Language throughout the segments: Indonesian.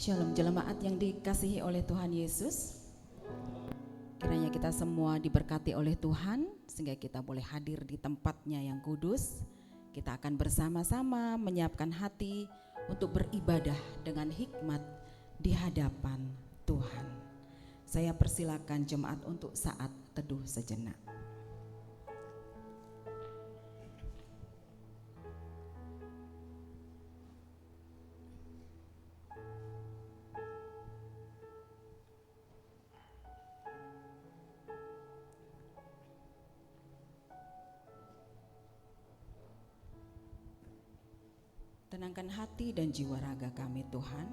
Shalom jemaat yang dikasihi oleh Tuhan Yesus. Kiranya kita semua diberkati oleh Tuhan sehingga kita boleh hadir di tempatnya yang kudus. Kita akan bersama-sama menyiapkan hati untuk beribadah dengan hikmat di hadapan Tuhan. Saya persilakan jemaat untuk saat teduh sejenak. Tenangkan hati dan jiwa raga kami Tuhan,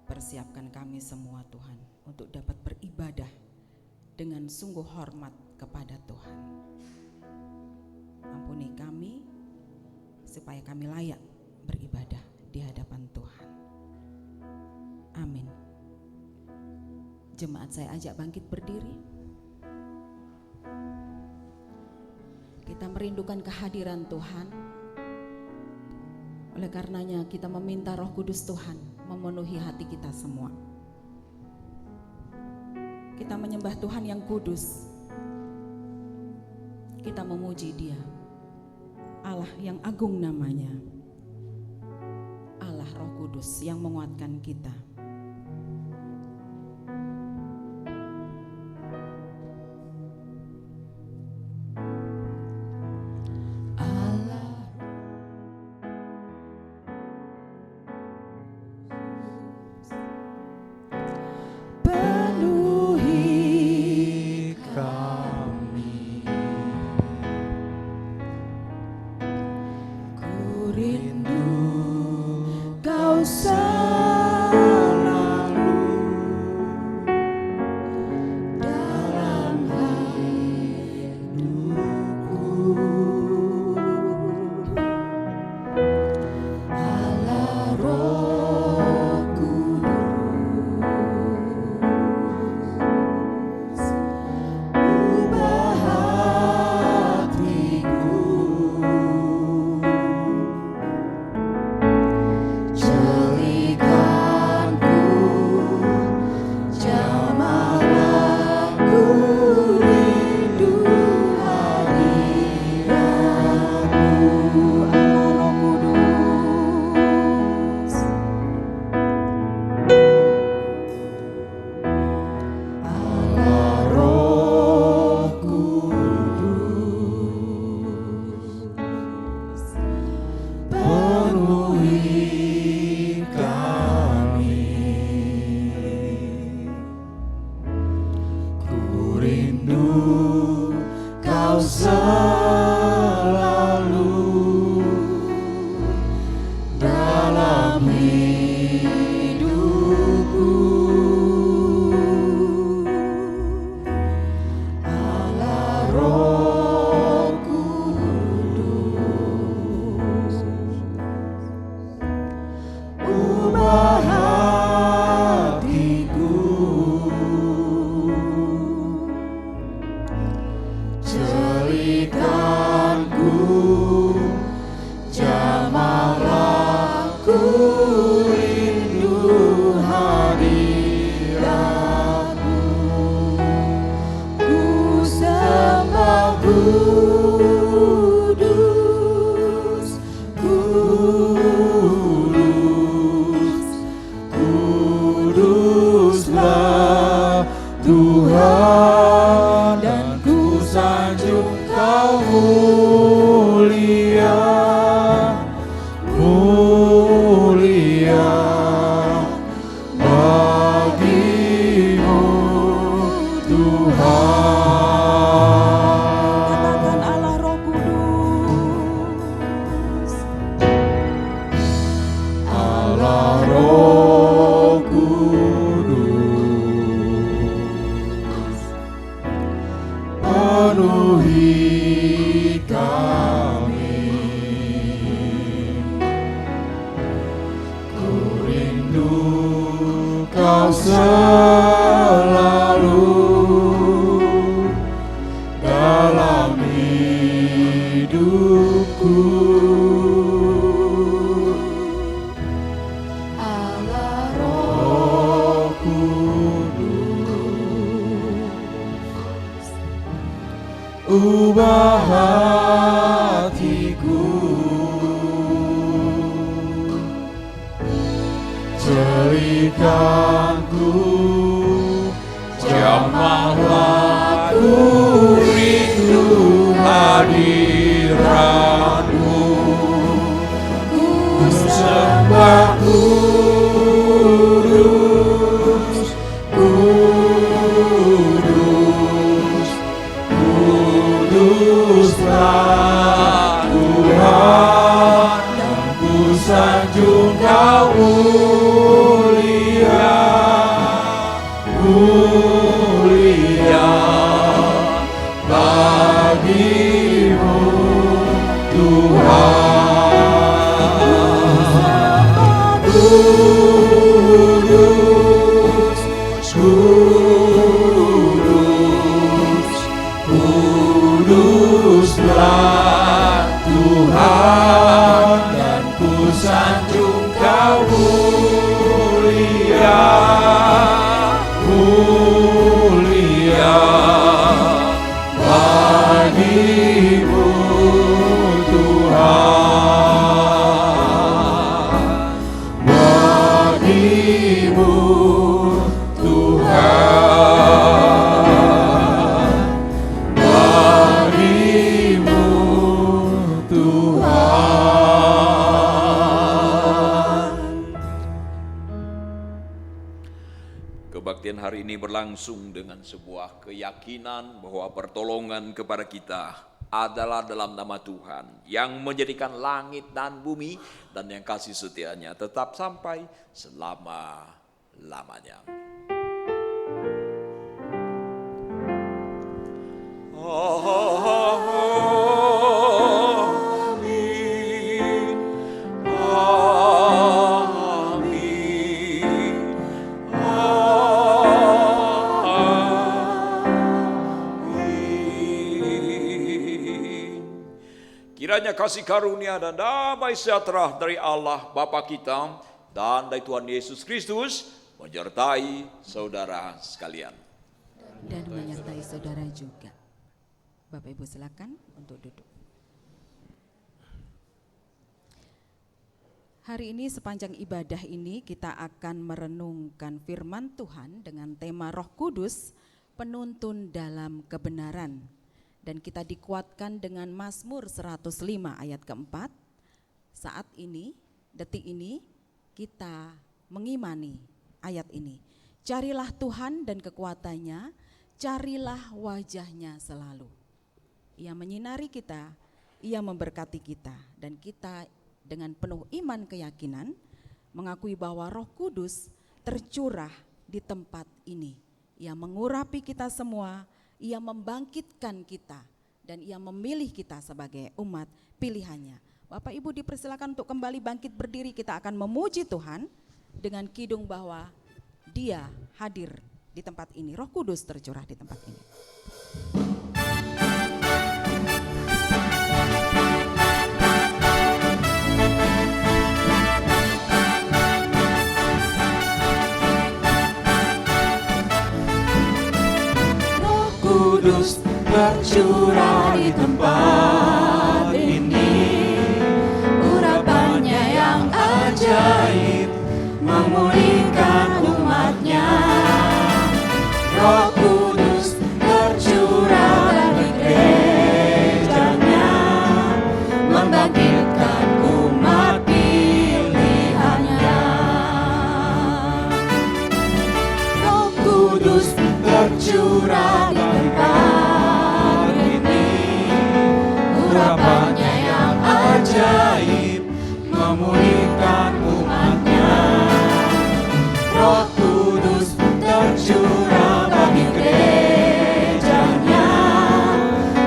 persiapkan kami semua Tuhan untuk dapat beribadah dengan sungguh hormat kepada Tuhan. Ampuni kami supaya kami layak beribadah di hadapan Tuhan. Amin. Jemaat saya ajak bangkit berdiri. Kita merindukan kehadiran Tuhan. Oleh karenanya kita meminta Roh Kudus Tuhan memenuhi hati kita semua. Kita menyembah Tuhan yang kudus. Kita memuji Dia, Allah yang agung namanya, Allah Roh Kudus yang menguatkan kita. Allah Roh ubah hatiku, jadikanku jamahlah ku rindu hadiratmu, ku sembah kudus, kudus, kuduslah Tuhan, dan ku sanjung Kau mulia, mulia bagimu Tuhan. Kudus, kudus, kuduslah Tuhan, dan ku sanjung Kau mulia, mulia bagimu Tuhan, bagimu Tuhan, bagimu Tuhan. Kebaktian hari ini berlangsung dengan sebuah keyakinan bahwa pertolongan kepada kita adalah dalam nama Tuhan yang menjadikan langit dan bumi, dan yang kasih setianya tetap sampai selama-lamanya. Amin. Kiranya kasih karunia dan damai sejahtera dari Allah Bapa kita dan dari Tuhan Yesus Kristus menyertai saudara sekalian. Dan menyertai saudara juga. Bapak Ibu silakan untuk duduk. Hari ini sepanjang ibadah ini kita akan merenungkan firman Tuhan dengan tema Roh Kudus, penuntun dalam kebenaran. Dan kita dikuatkan dengan Mazmur 105 ayat keempat. Saat ini, detik ini, kita mengimani ayat ini. Carilah Tuhan dan kekuatannya, carilah wajahnya selalu. Ia menyinari kita, ia memberkati kita, dan kita dengan penuh iman keyakinan mengakui bahwa Roh Kudus tercurah di tempat ini. Ia mengurapi kita semua, ia membangkitkan kita, dan ia memilih kita sebagai umat pilihannya. Bapak Ibu dipersilakan untuk kembali bangkit berdiri, kita akan memuji Tuhan dengan kidung bahwa Dia hadir di tempat ini, Roh Kudus tercurah di tempat ini. Roh Kudus tercurah di tempat ini, urapannya yang ajaib memulihkan umatnya. Roh Kudus tercurah dari gerejanya, membangkitkan umat pilihannya. Roh Kudus tercurah di tempat ini, urapannya yang ajaib memulihkan umatnya. Roh Kudus tercurah bagi gerejanya,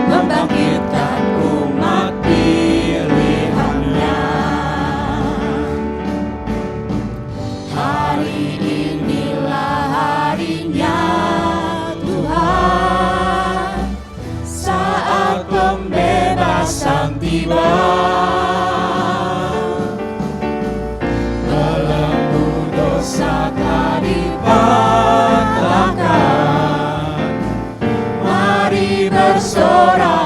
membangkitkan umat pilihannya. Hari inilah harinya Tuhan, saat pembebasan tiba. Belenggu dosa telah dipatahkan, mari bersorak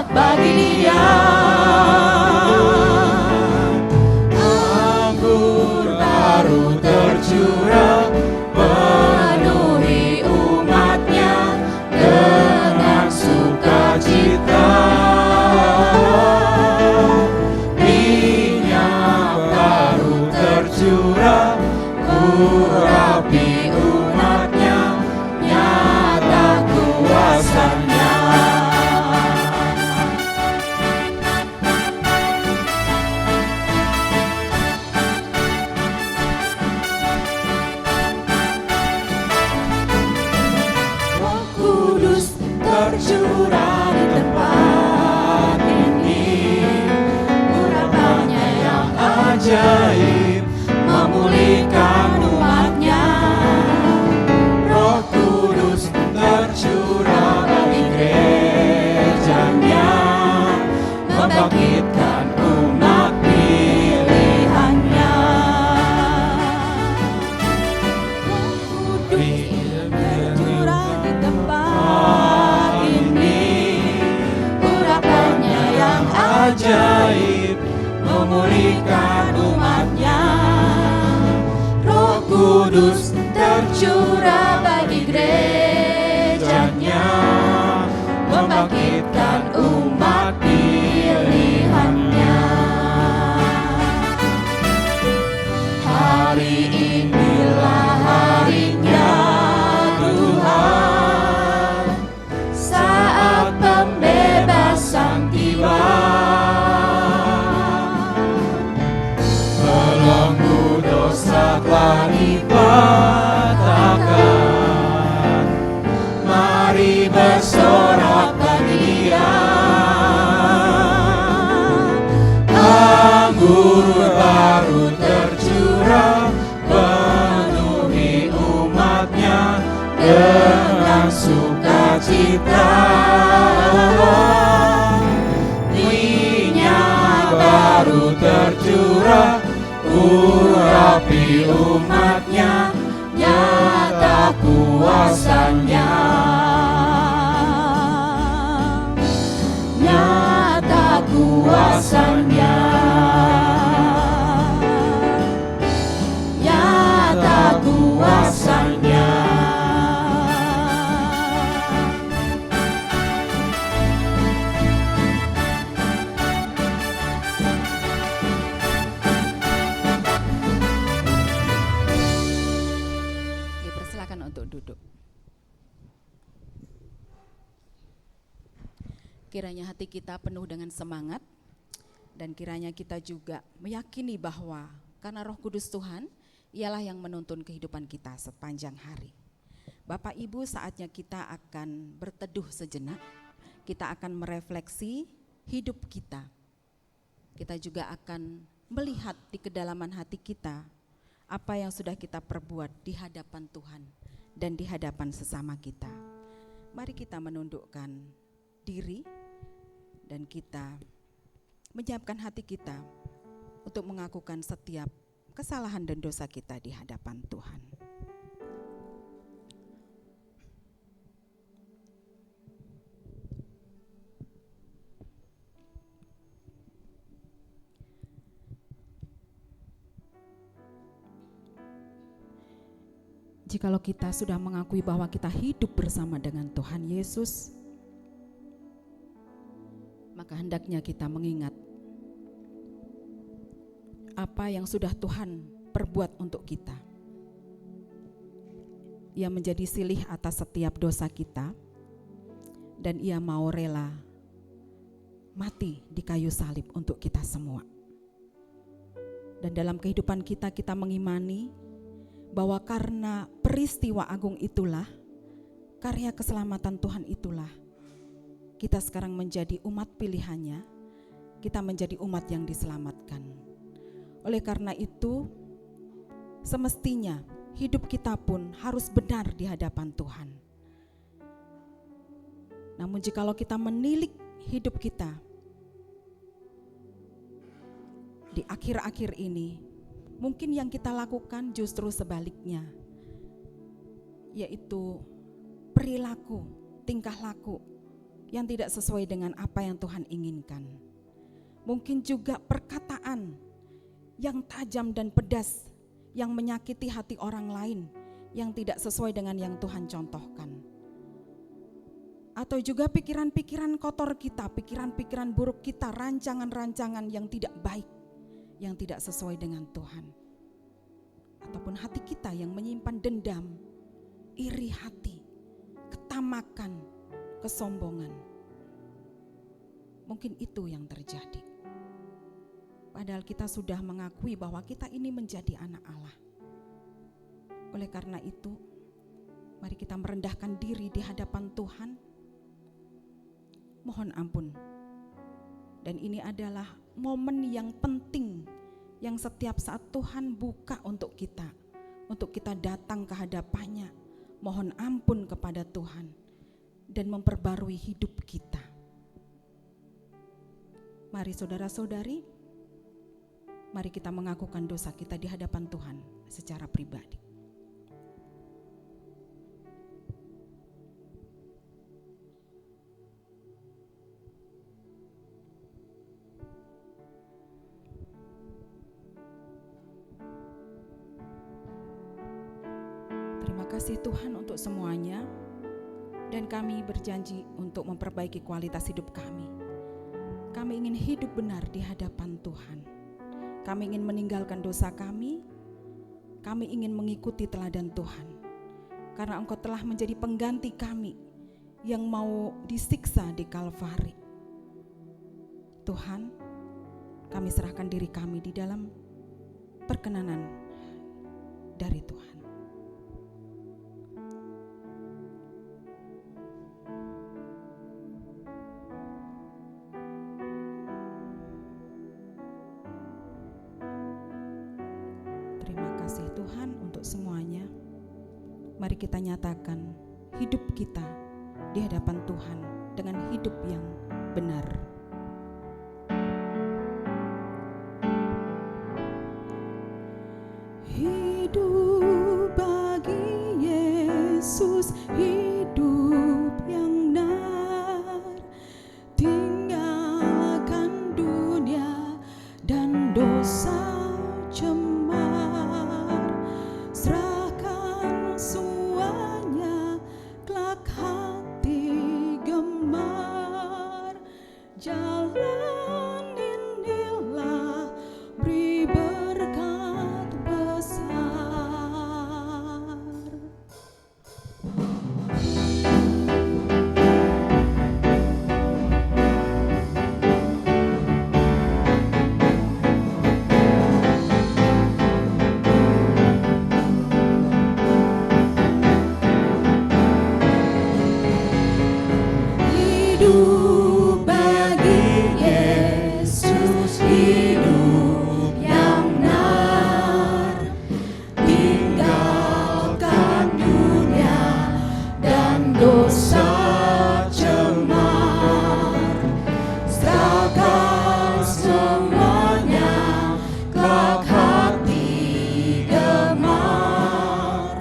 ajaib memulihkan umatnya. Roh Kudus tercurah bagi gerejanya, membangkitkan umat pilihannya. Tercurah di tempat ini, urapannya yang ajaib memulihkan umatnya. Roh Kudus tercurah bagi gerejanya, membangkitkan umat pilihannya. Hari inilah harinya Tuhan, saat pembebasan tiba. Belenggu dosa telah dipatahkan, mari bersorak bagi Dia. Anggur baru tercurah, penuhi umatnya dengan sukacita. Minyak baru tercurah, urapi umatnya, nyata kuasanya. Nyata kuasanya. Nyata kuasanya. Dipersilakan untuk duduk. Kiranya hati kita penuh dengan semangat, dan kiranya kita juga meyakini bahwa karena Roh Kudus Tuhan ialah yang menuntun kehidupan kita sepanjang hari. Bapak Ibu, saatnya kita akan berteduh sejenak. Kita akan merefleksi hidup kita. Kita juga akan melihat di kedalaman hati kita apa yang sudah kita perbuat di hadapan Tuhan dan di hadapan sesama kita. Mari kita menundukkan diri dan kita menyiapkan hati kita untuk mengakukan setiap kesalahan dan dosa kita di hadapan Tuhan. Jikalau kita sudah mengakui bahwa kita hidup bersama dengan Tuhan Yesus, maka hendaknya kita mengingat apa yang sudah Tuhan perbuat untuk kita. Ia menjadi silih atas setiap dosa kita, dan Ia mau rela mati di kayu salib untuk kita semua. Dan dalam kehidupan kita, kita mengimani bahwa karena peristiwa agung itulah, karya keselamatan Tuhan itulah, kita sekarang menjadi umat pilihannya, kita menjadi umat yang diselamatkan. Oleh karena itu, semestinya hidup kita pun harus benar di hadapan Tuhan. Namun jikalau kita menilik hidup kita di akhir-akhir ini, mungkin yang kita lakukan justru sebaliknya, yaitu perilaku, tingkah laku yang tidak sesuai dengan apa yang Tuhan inginkan. Mungkin juga perkataan yang tajam dan pedas yang menyakiti hati orang lain yang tidak sesuai dengan yang Tuhan contohkan. Atau juga pikiran-pikiran kotor kita, pikiran-pikiran buruk kita, rancangan-rancangan yang tidak baik, yang tidak sesuai dengan Tuhan. Ataupun hati kita yang menyimpan dendam, iri hati, ketamakan, kesombongan. Mungkin itu yang terjadi. Padahal kita sudah mengakui bahwa kita ini menjadi anak Allah. Oleh karena itu, mari kita merendahkan diri di hadapan Tuhan. Mohon ampun. Dan ini adalah momen yang penting yang setiap saat Tuhan buka untuk kita datang ke hadapannya, mohon ampun kepada Tuhan dan memperbarui hidup kita. Mari saudara-saudari, mari kita mengakukan dosa kita di hadapan Tuhan secara pribadi. Terima kasih Tuhan untuk semuanya, dan kami berjanji untuk memperbaiki kualitas hidup kami. Kami ingin hidup benar di hadapan Tuhan. Kami ingin meninggalkan dosa kami ingin mengikuti teladan Tuhan. Karena Engkau telah menjadi pengganti kami yang mau disiksa di Kalvari. Tuhan, kami serahkan diri kami di dalam perkenanan dari Tuhan. Tuhan untuk semuanya, mari kita nyatakan hidup kita di hadapan Tuhan dengan hidup yang benar. Hidup bagi Yesus, hidup yang benar, tinggalkan dunia dan dosa cemar, serahkan semuanya, kelak hati gemar. Jalan inilah beri berkat besar. Hidup bagi Yesus, hidup yang benar, tinggalkan dunia dan dosa cemar, serahkan semuanya, kelak hati gemar.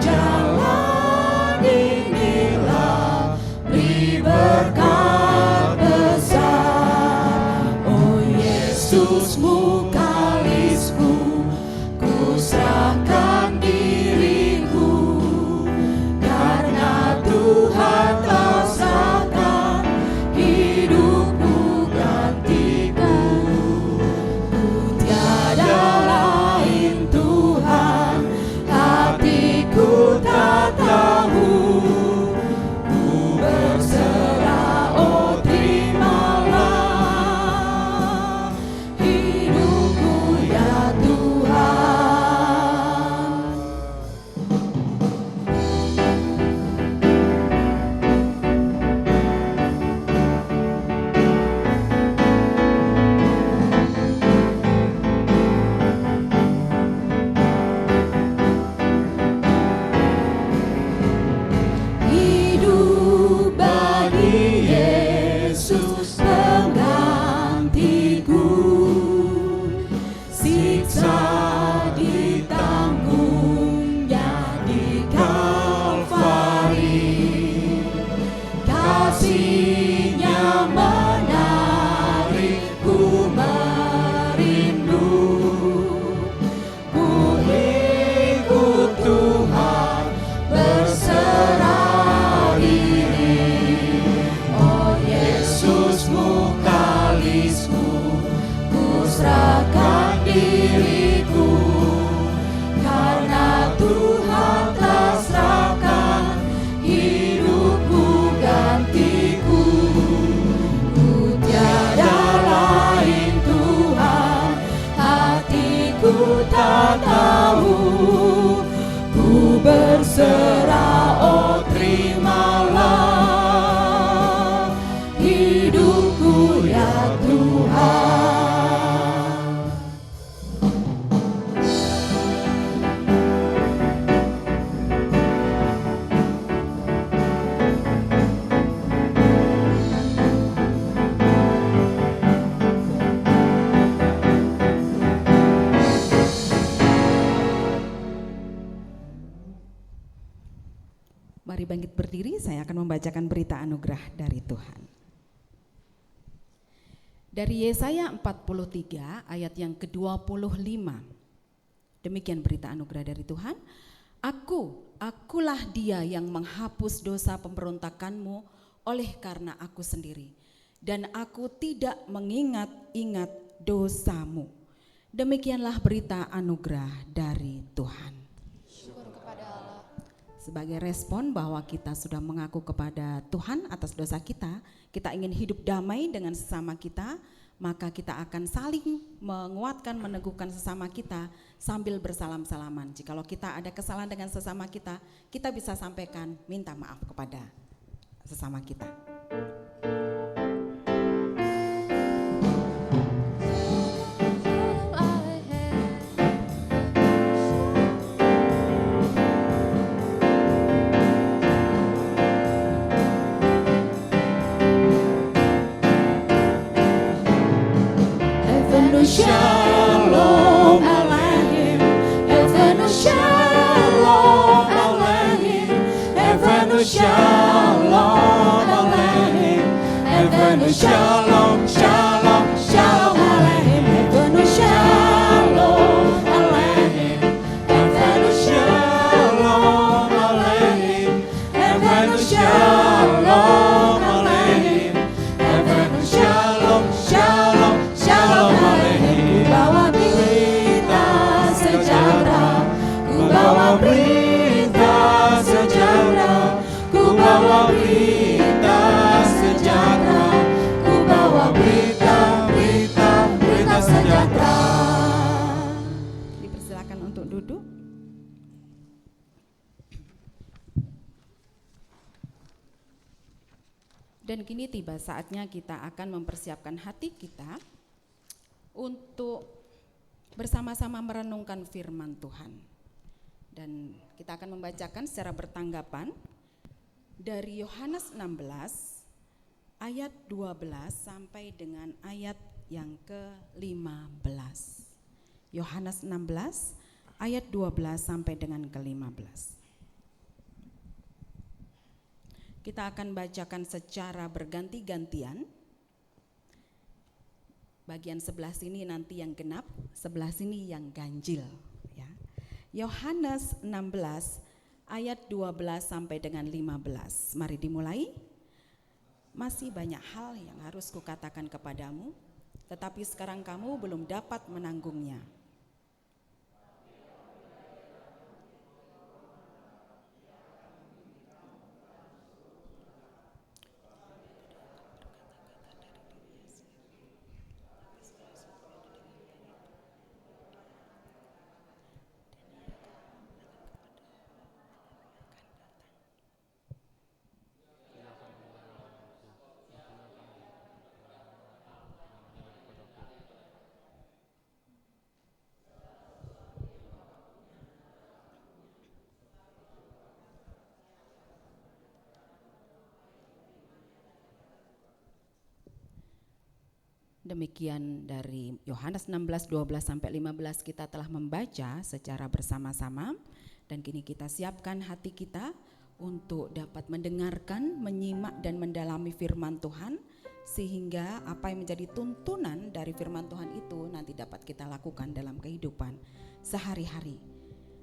Jalan inilah beri berkat besar. Oh Yesus, mukalisku, ku serahkan diriku, karena Tuhan telah serahkan hidupku gantiku. Ku tiada lain Tuhan, hatiku tak tahu. Berserah, oh terimalah hidupku ya Tuhan. Hidup bagi Yesus penggantiku, siksa ditanggungnya di Kalvari, kasih-Nya menarikku merindu, ku ikut Tuhan berserah diri. Oh Yesus, mukalisku, ku serahkan diriku, karena Tuhan telah serahkan hidupku gantiku. akan membacakan berita anugerah dari Tuhan. Dari Yesaya 43 ayat yang ke-25. Demikian berita anugerah dari Tuhan. Akulah dia yang menghapus dosa pemberontakanmu oleh karena aku sendiri. Dan aku tidak mengingat-ingat dosamu. Demikianlah berita anugerah dari Tuhan. Syukur kepada Allah. Sebagai respon bahwa kita sudah mengaku kepada Tuhan atas dosa kita ingin hidup damai dengan sesama kita, maka kita akan saling menguatkan, meneguhkan sesama kita sambil bersalam-salaman. Jikalau kita ada kesalahan dengan sesama kita bisa sampaikan minta maaf kepada sesama kita. Shalom Aleichem, Evenu Shalom Aleichem, Evenu Shalom Aleichem, Evenu Shalom, Shalom, Shalom Aleichem, Evenu Shalom Aleichem, Evenu Shalom Aleichem, Evenu Shalom Aleichem, Evenu Shalom, Shalom, Shalom Aleichem. Bawa berita sejahtera, ku bawa berita sejahtera, ku bawa berita sejahtera, ku bawa berita sejahtera. Dipersilakan untuk duduk. Dan kini tiba saatnya kita akan mempersiapkan hati kita untuk bersama-sama merenungkan firman Tuhan. Dan kita akan membacakan secara bertanggapan dari Yohanes 16 ayat 12 sampai dengan ayat yang ke-15. Yohanes 16 ayat 12 sampai dengan ke-15. Kita akan bacakan secara berganti-gantian. Bagian sebelah sini nanti yang genap, sebelah sini yang ganjil. Ya. Yohanes 16 ayat 12 sampai dengan 15. Mari dimulai. Masih banyak hal yang harus kukatakan kepadamu, tetapi sekarang kamu belum dapat menanggungnya. Demikian dari Yohanes 16, 12 sampai 15 kita telah membaca secara bersama-sama, dan kini kita siapkan hati kita untuk dapat mendengarkan, menyimak dan mendalami firman Tuhan, sehingga apa yang menjadi tuntunan dari firman Tuhan itu nanti dapat kita lakukan dalam kehidupan sehari-hari.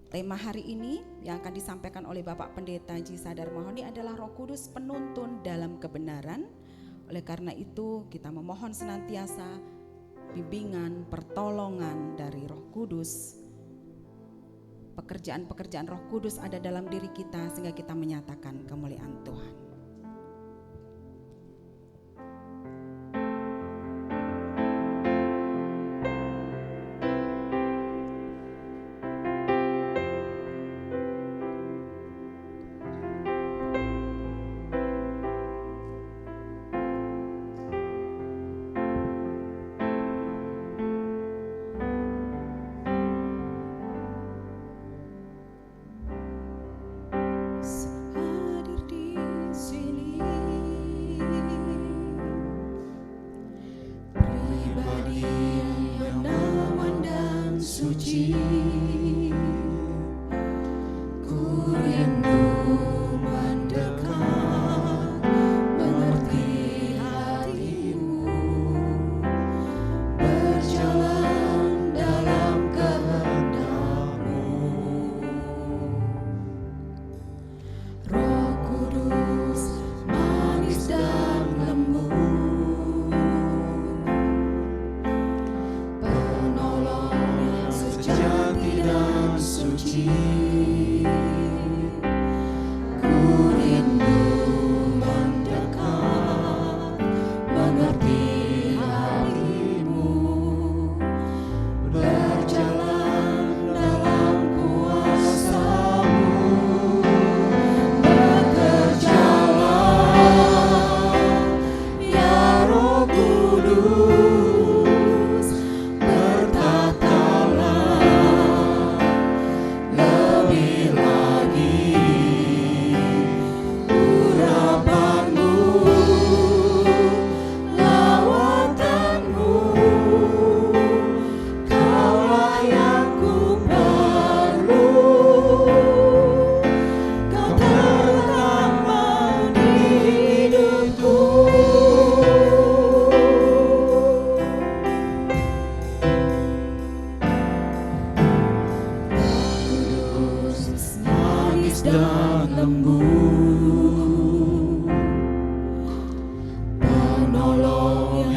Tema hari ini yang akan disampaikan oleh Bapak Pendeta Ji Sadar Mahoni adalah Roh Kudus penuntun dalam kebenaran. Oleh karena itu kita memohon senantiasa bimbingan, pertolongan dari Roh Kudus. Pekerjaan-pekerjaan Roh Kudus ada dalam diri kita sehingga kita menyatakan kemuliaan Tuhan.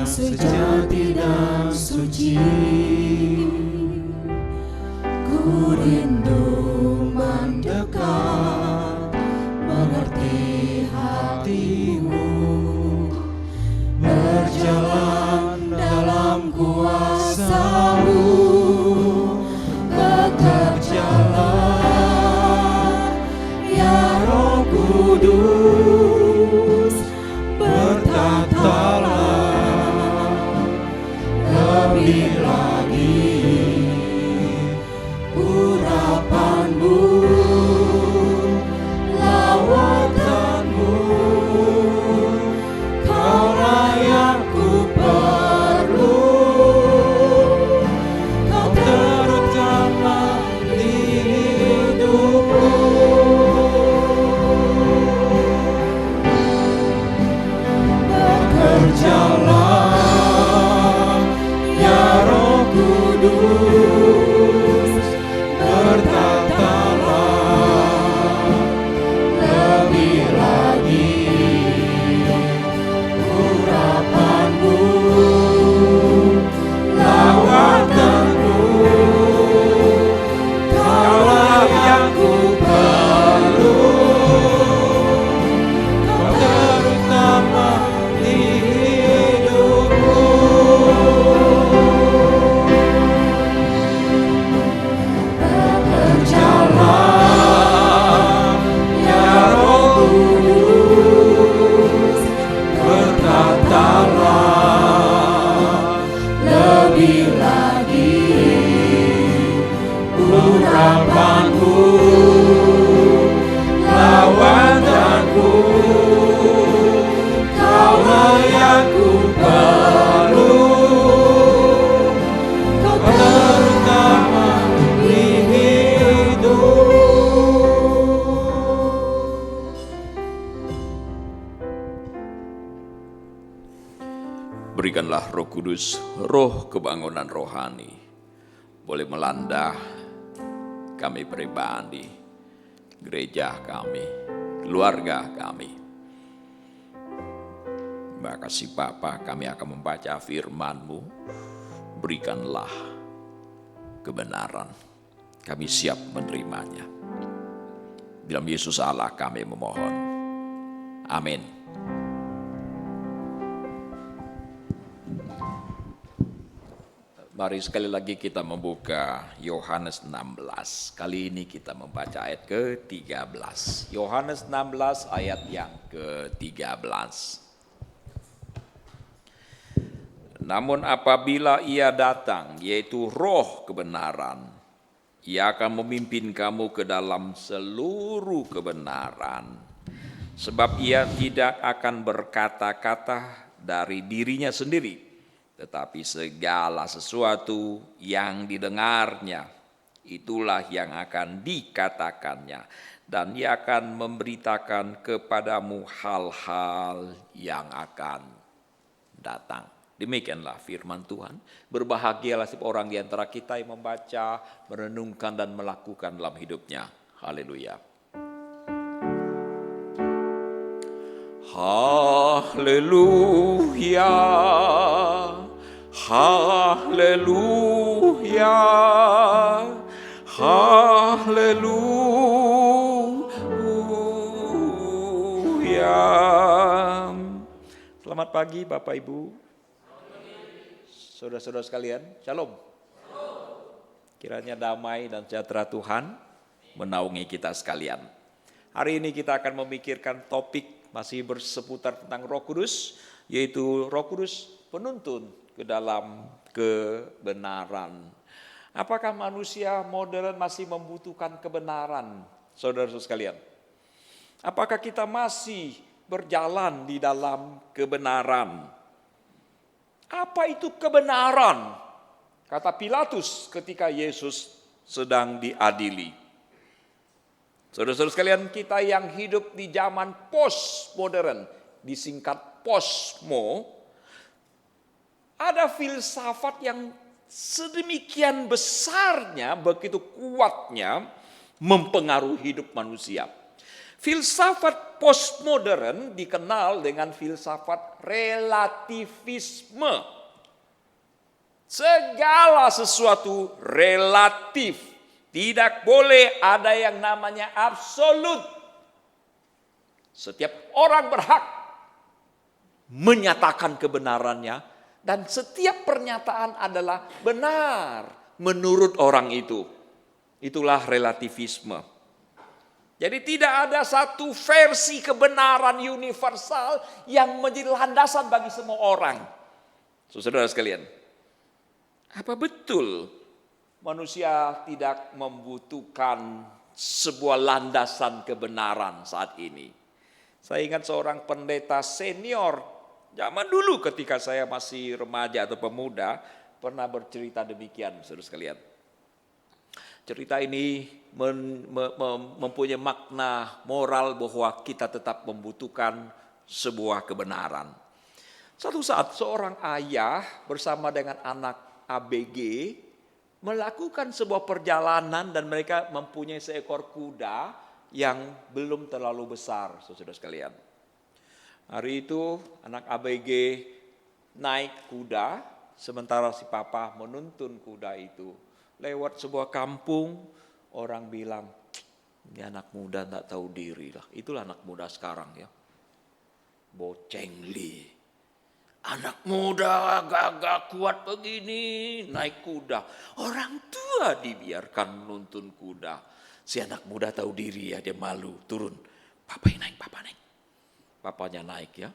sejati dan suci. Ku rindu mendekat, mengerti hatimu, berjalan dalam kuasa-Mu. Bekerjalah ya Roh Kudus, bertatalah lebih lagi urapan-Mu, lawatanmu. Kaulah yang ku perlu, Kau terutama di hidupku. Bekerjalah ya Roh Kudus, bertatalah lebih lagi urapan-Mu, lawatanmu. Kaulah yang ku perlu, Kau terutama di hidupku. Bekerjalah ya Roh Kudus, berkatalah lebih lagi urapan-Mu, lawatanku. Kaulah yang ku perlu, Kau terutama di hidup. Berikanlah Roh Kudus, roh kebangunan rohani, boleh melanda kami pribadi, gereja kami, keluarga kami. Terima kasih Bapa, kami akan membaca firman-Mu. Berikanlah kebenaran, kami siap menerimanya. Dalam Yesus Allah kami memohon. Amin. Mari sekali lagi kita membuka Yohanes 16. Kali ini kita membaca ayat ke-13. Yohanes 16 ayat yang ke-13. Namun apabila Ia datang, yaitu Roh kebenaran, Ia akan memimpin kamu ke dalam seluruh kebenaran. Sebab Ia tidak akan berkata-kata dari dirinya sendiri, tetapi segala sesuatu yang didengarnya, itulah yang akan dikatakannya. Dan Ia akan memberitakan kepadamu hal-hal yang akan datang. Demikianlah firman Tuhan. Berbahagialah setiap orang di antara kita yang membaca, merenungkan dan melakukan dalam hidupnya. Haleluya. Haleluya. Haleluya. Haleluya. Selamat pagi Bapak Ibu. Saudara-saudara sekalian, shalom. Kiranya damai dan sejahtera Tuhan menaungi kita sekalian. Hari ini kita akan memikirkan topik masih berseputar tentang Roh Kudus, yaitu Roh Kudus penuntun ke dalam kebenaran. Apakah manusia modern masih membutuhkan kebenaran, saudara-saudara sekalian? Apakah kita masih berjalan di dalam kebenaran? Apa itu kebenaran? Kata Pilatus ketika Yesus sedang diadili. Saudara-saudara sekalian, kita yang hidup di zaman postmodern, disingkat posmo, ada filsafat yang sedemikian besarnya, begitu kuatnya mempengaruhi hidup manusia. Filsafat postmodern dikenal dengan filsafat relativisme. Segala sesuatu relatif. Tidak boleh ada yang namanya absolut. Setiap orang berhak menyatakan kebenarannya dan setiap pernyataan adalah benar menurut orang itu. Itulah relativisme. Jadi tidak ada satu versi kebenaran universal yang menjadi landasan bagi semua orang. Saudara sekalian, apa betul manusia tidak membutuhkan sebuah landasan kebenaran saat ini? Saya ingat seorang pendeta senior zaman dulu ketika saya masih remaja atau pemuda pernah bercerita demikian, saudara sekalian. Cerita ini mempunyai makna moral bahwa kita tetap membutuhkan sebuah kebenaran. Suatu saat seorang ayah bersama dengan anak ABG melakukan sebuah perjalanan dan mereka mempunyai seekor kuda yang belum terlalu besar, saudara sekalian. Hari itu anak ABG naik kuda sementara si papa menuntun kuda itu. Lewat sebuah kampung, orang bilang, ini anak muda tak tahu diri lah. Itulah anak muda sekarang ya. Bocengli. Anak muda gagah kuat begini, naik kuda. Orang tua dibiarkan menuntun kuda. Si anak muda tahu diri ya, dia malu, turun. Papa naik, papa naik. Papanya naik ya.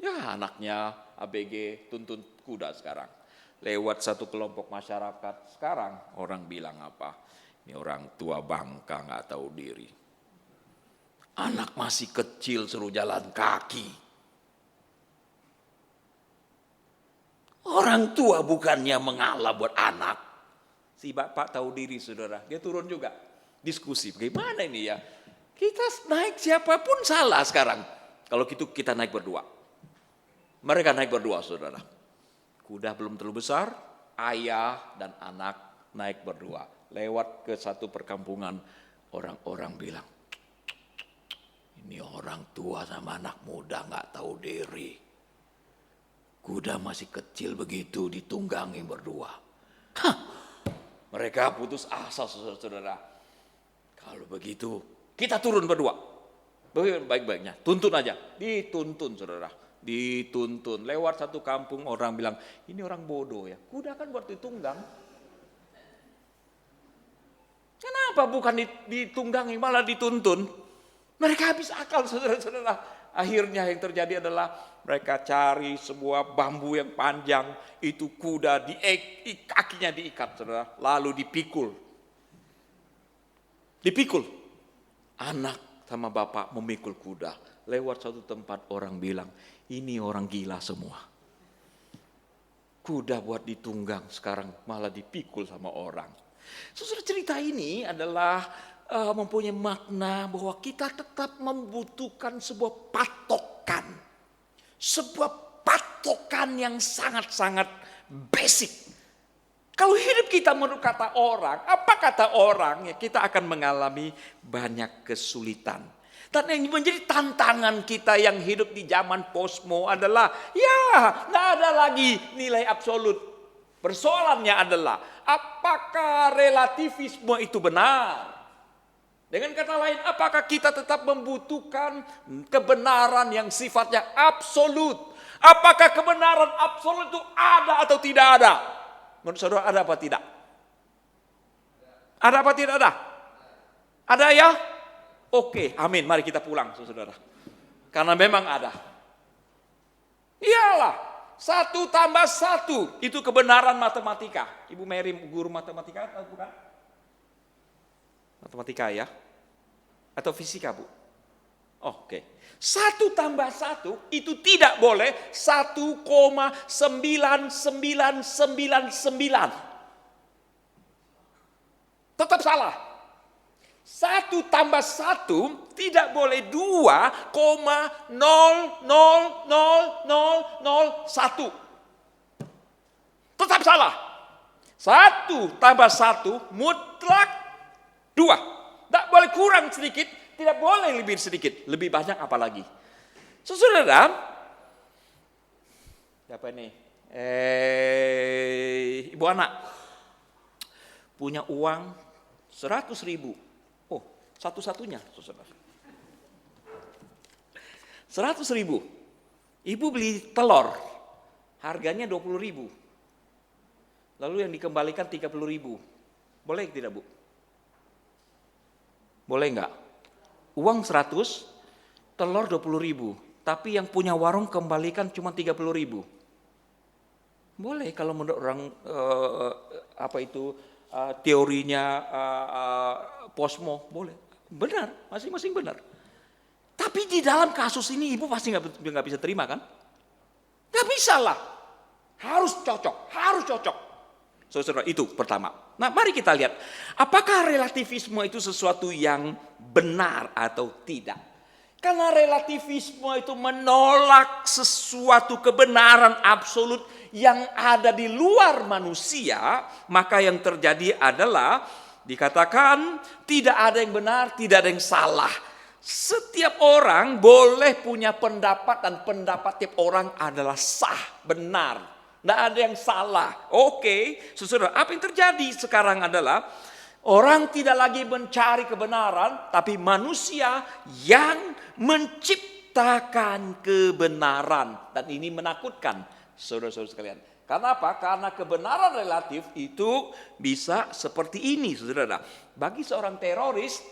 Ya anaknya ABG tuntun kuda sekarang. Lewat satu kelompok masyarakat sekarang orang bilang apa? Ini orang tua bangka nggak tahu diri. Anak masih kecil suruh jalan kaki. Orang tua bukannya mengalah buat anak. Si bapak tahu diri saudara. Dia turun juga. Diskusi bagaimana ini ya. Kita naik siapapun salah sekarang. Kalau gitu kita naik berdua. Mereka naik berdua saudara. Kuda belum terlalu besar, ayah dan anak naik berdua. Lewat ke satu perkampungan, orang-orang bilang, ini orang tua sama anak muda gak tahu diri. Kuda masih kecil begitu ditunggangi berdua. Hah, mereka putus asa saudara-saudara. Kalau begitu, kita turun berdua. Baik-baiknya, tuntun aja, dituntun saudara. Dituntun lewat satu kampung, orang bilang ini orang bodoh ya, kuda kan buat ditunggang, kenapa bukan ditunggangi malah dituntun? Mereka habis akal saudara-saudara. Akhirnya yang terjadi adalah mereka cari sebuah bambu yang panjang, itu kuda kakinya diikat saudara, lalu dipikul. Anak sama bapak memikul kuda. Lewat satu tempat orang bilang, ini orang gila semua. Kuda buat ditunggang, sekarang malah dipikul sama orang. Saudara, cerita ini adalah mempunyai makna bahwa kita tetap membutuhkan sebuah patokan. Sebuah patokan yang sangat-sangat basic. Kalau hidup kita menurut kata orang, apa kata orang, ya kita akan mengalami banyak kesulitan. Dan yang menjadi tantangan kita yang hidup di zaman postmo adalah, ya gak ada lagi nilai absolut. Persoalannya adalah, apakah relativisme itu benar? Dengan kata lain, apakah kita tetap membutuhkan kebenaran yang sifatnya absolut? Apakah kebenaran absolut itu ada atau tidak ada? Menurut saudara ada apa tidak? Ada apa tidak ada? Ada ya? Oke, amin. Mari kita pulang, saudara. Karena memang ada. Iyalah, 1 tambah 1 itu kebenaran matematika. Ibu Mary guru matematika atau bukan? Matematika ya? Atau fisika, Bu? Oke. 1 tambah 1 itu tidak boleh 1,9999. Tetap salah. 1 tambah 1 tidak boleh 2,000001. Tetap salah. 1 tambah 1 mutlak 2. Tak boleh kurang sedikit, tidak boleh lebih sedikit, lebih banyak apalagi. Saudara, siapa ini? Ibu anak punya uang 100.000. Oh, satu-satunya, saudara. 100.000. Ibu beli telur, harganya 20.000. Lalu yang dikembalikan 30.000. Boleh tidak, Bu? Boleh enggak? Uang 100, telur 20.000. Tapi yang punya warung kembalikan cuma 30.000. Boleh kalau menurut orang teorinya Posmo, boleh. Benar, masing-masing benar. Tapi di dalam kasus ini ibu pasti nggak bisa terima kan? Nggak bisa lah. Harus cocok, Saudara, itu pertama. Nah, mari kita lihat, apakah relativisme itu sesuatu yang benar atau tidak? Karena relativisme itu menolak sesuatu kebenaran absolut yang ada di luar manusia, maka yang terjadi adalah dikatakan tidak ada yang benar, tidak ada yang salah. Setiap orang boleh punya pendapat dan pendapat tiap orang adalah sah, benar. Tidak ada yang salah. Oke, saudara, apa yang terjadi sekarang adalah orang tidak lagi mencari kebenaran, tapi manusia yang menciptakan kebenaran. Dan ini menakutkan, saudara-saudara sekalian. Karena apa? Karena kebenaran relatif itu bisa seperti ini, saudara. Bagi seorang teroris,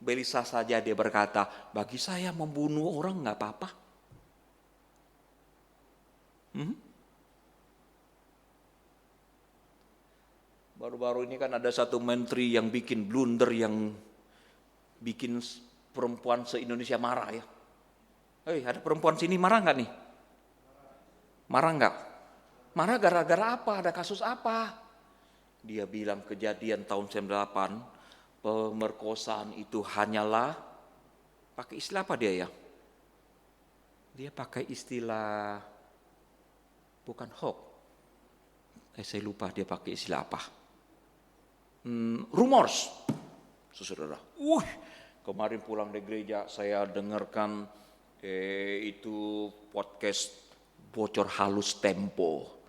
bisa saja dia berkata, bagi saya membunuh orang nggak apa-apa. Baru-baru ini kan ada satu menteri yang bikin blunder, yang bikin perempuan se-Indonesia marah ya. Ada perempuan sini marah nggak nih? Marah nggak? Marah gara-gara apa? Ada kasus apa? Dia bilang kejadian tahun 98, pemerkosaan itu hanyalah, pakai istilah apa dia ya? Dia pakai istilah, bukan hoax. Saya lupa dia pakai istilah apa. Rumors, saudara. Kemarin pulang dari gereja saya dengarkan itu podcast bocor halus Tempo.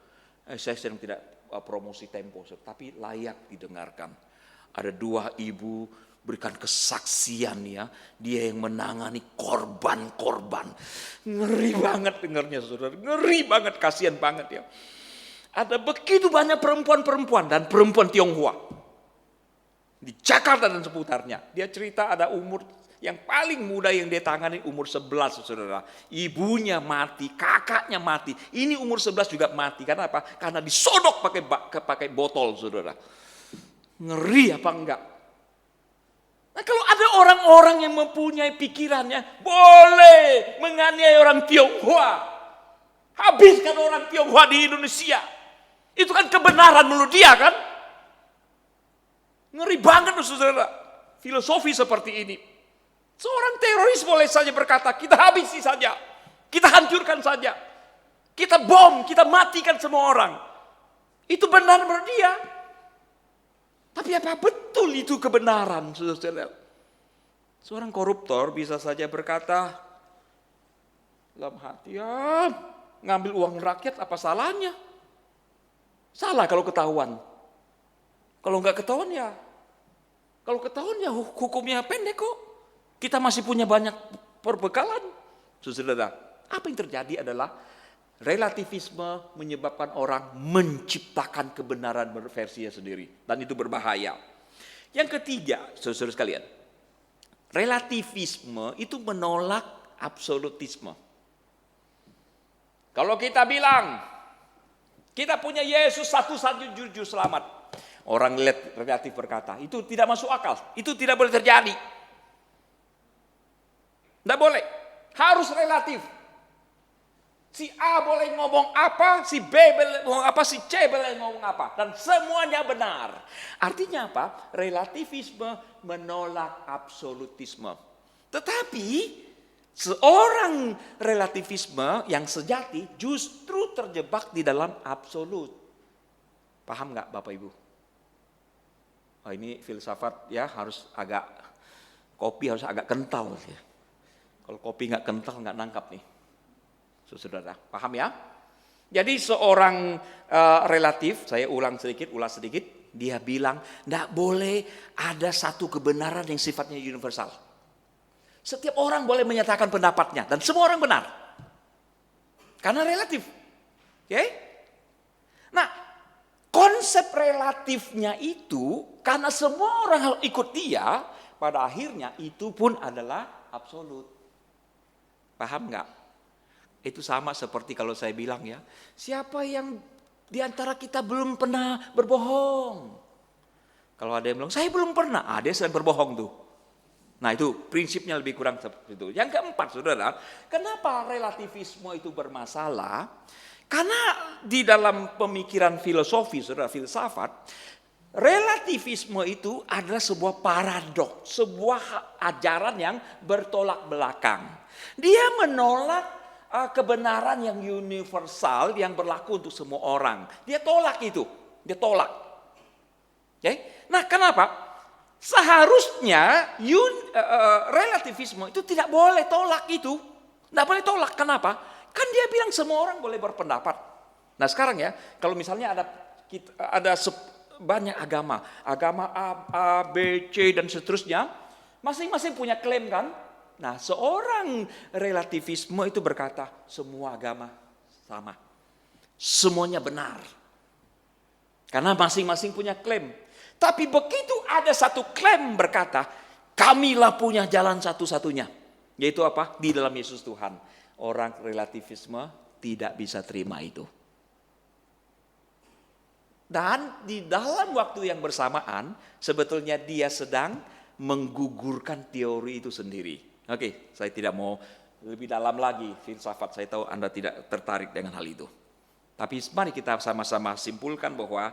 Saya sedang tidak promosi Tempo, tapi layak didengarkan. Ada 2 ibu berikan kesaksian ya, dia yang menangani korban-korban. Ngeri banget dengarnya, saudara. Ngeri banget, kasihan banget ya. Ada begitu banyak perempuan-perempuan dan perempuan Tionghoa di Jakarta dan seputarnya. Dia cerita ada umur yang paling muda yang dia tangani umur 11, saudara. Ibunya mati, kakaknya mati. Ini umur 11 juga mati. Karena apa? Karena disodok pakai botol, saudara. Ngeri apa enggak? Nah, kalau ada orang-orang yang mempunyai pikirannya, boleh menganiaya orang Tionghoa. Habiskan orang Tionghoa di Indonesia. Itu kan kebenaran menurut dia kan? Ngeri banget saudara, filosofi seperti ini. Seorang teroris boleh saja berkata, kita habisi saja, kita hancurkan saja, kita bom, kita matikan semua orang. Itu benar menurut dia. Tapi apa betul itu kebenaran, saudara? Seorang koruptor bisa saja berkata, dalam hati, ya ngambil uang rakyat apa salahnya? Salah kalau ketahuan. Kalau nggak ketahuan ya, hukumnya pendek kok. Kita masih punya banyak perbekalan. Saudara, apa yang terjadi adalah relativisme menyebabkan orang menciptakan kebenaran versinya sendiri. Dan itu berbahaya. Yang ketiga, saudara sekalian, relativisme itu menolak absolutisme. Kalau kita bilang, kita punya Yesus satu-satunya juru selamat. Orang relatif berkata, itu tidak masuk akal. Itu tidak boleh terjadi. Tidak boleh. Harus relatif. Si A boleh ngomong apa, si B boleh ngomong apa, si C boleh ngomong apa. Dan semuanya benar. Artinya apa? Relativisme menolak absolutisme. Tetapi seorang relativisme yang sejati justru terjebak di dalam absolut. Paham nggak Bapak Ibu? Ini filsafat ya, harus agak kopi harus agak kental. Ya. Kalau kopi nggak kental nggak nangkap nih. Saudara, paham ya? Jadi seorang relatif, saya ulas sedikit, dia bilang nggak boleh ada satu kebenaran yang sifatnya universal. Setiap orang boleh menyatakan pendapatnya dan semua orang benar. Karena relatif. Oke? Nah, konsep relatifnya itu karena semua orang ikut dia, pada akhirnya itu pun adalah absolut. Paham nggak? Itu sama seperti kalau saya bilang ya, siapa yang di antara kita belum pernah berbohong? Kalau ada yang bilang, saya belum pernah, dia sedang berbohong tuh. Nah itu prinsipnya lebih kurang seperti itu. Yang keempat saudara, kenapa relativisme itu bermasalah? Karena di dalam pemikiran filosofi, saudara, filsafat, relativisme itu adalah sebuah paradoks, sebuah ajaran yang bertolak belakang. Dia menolak kebenaran yang universal yang berlaku untuk semua orang. Dia tolak itu, dia tolak. Okay? Nah kenapa? Seharusnya relativisme itu tidak boleh tolak itu. Tidak boleh tolak, kenapa? Kan dia bilang semua orang boleh berpendapat. Nah sekarang ya, kalau misalnya ada banyak agama A, B, C dan seterusnya, masing-masing punya klaim kan? Nah seorang relativisme itu berkata semua agama sama. Semuanya benar. Karena masing-masing punya klaim. Tapi begitu ada satu klaim berkata, kamilah punya jalan satu-satunya. Yaitu apa? Di dalam Yesus Tuhan. Orang relativisme tidak bisa terima itu. Dan di dalam waktu yang bersamaan, sebetulnya dia sedang menggugurkan teori itu sendiri. Oke, saya tidak mau lebih dalam lagi filsafat. Saya tahu Anda tidak tertarik dengan hal itu. Tapi mari kita sama-sama simpulkan bahwa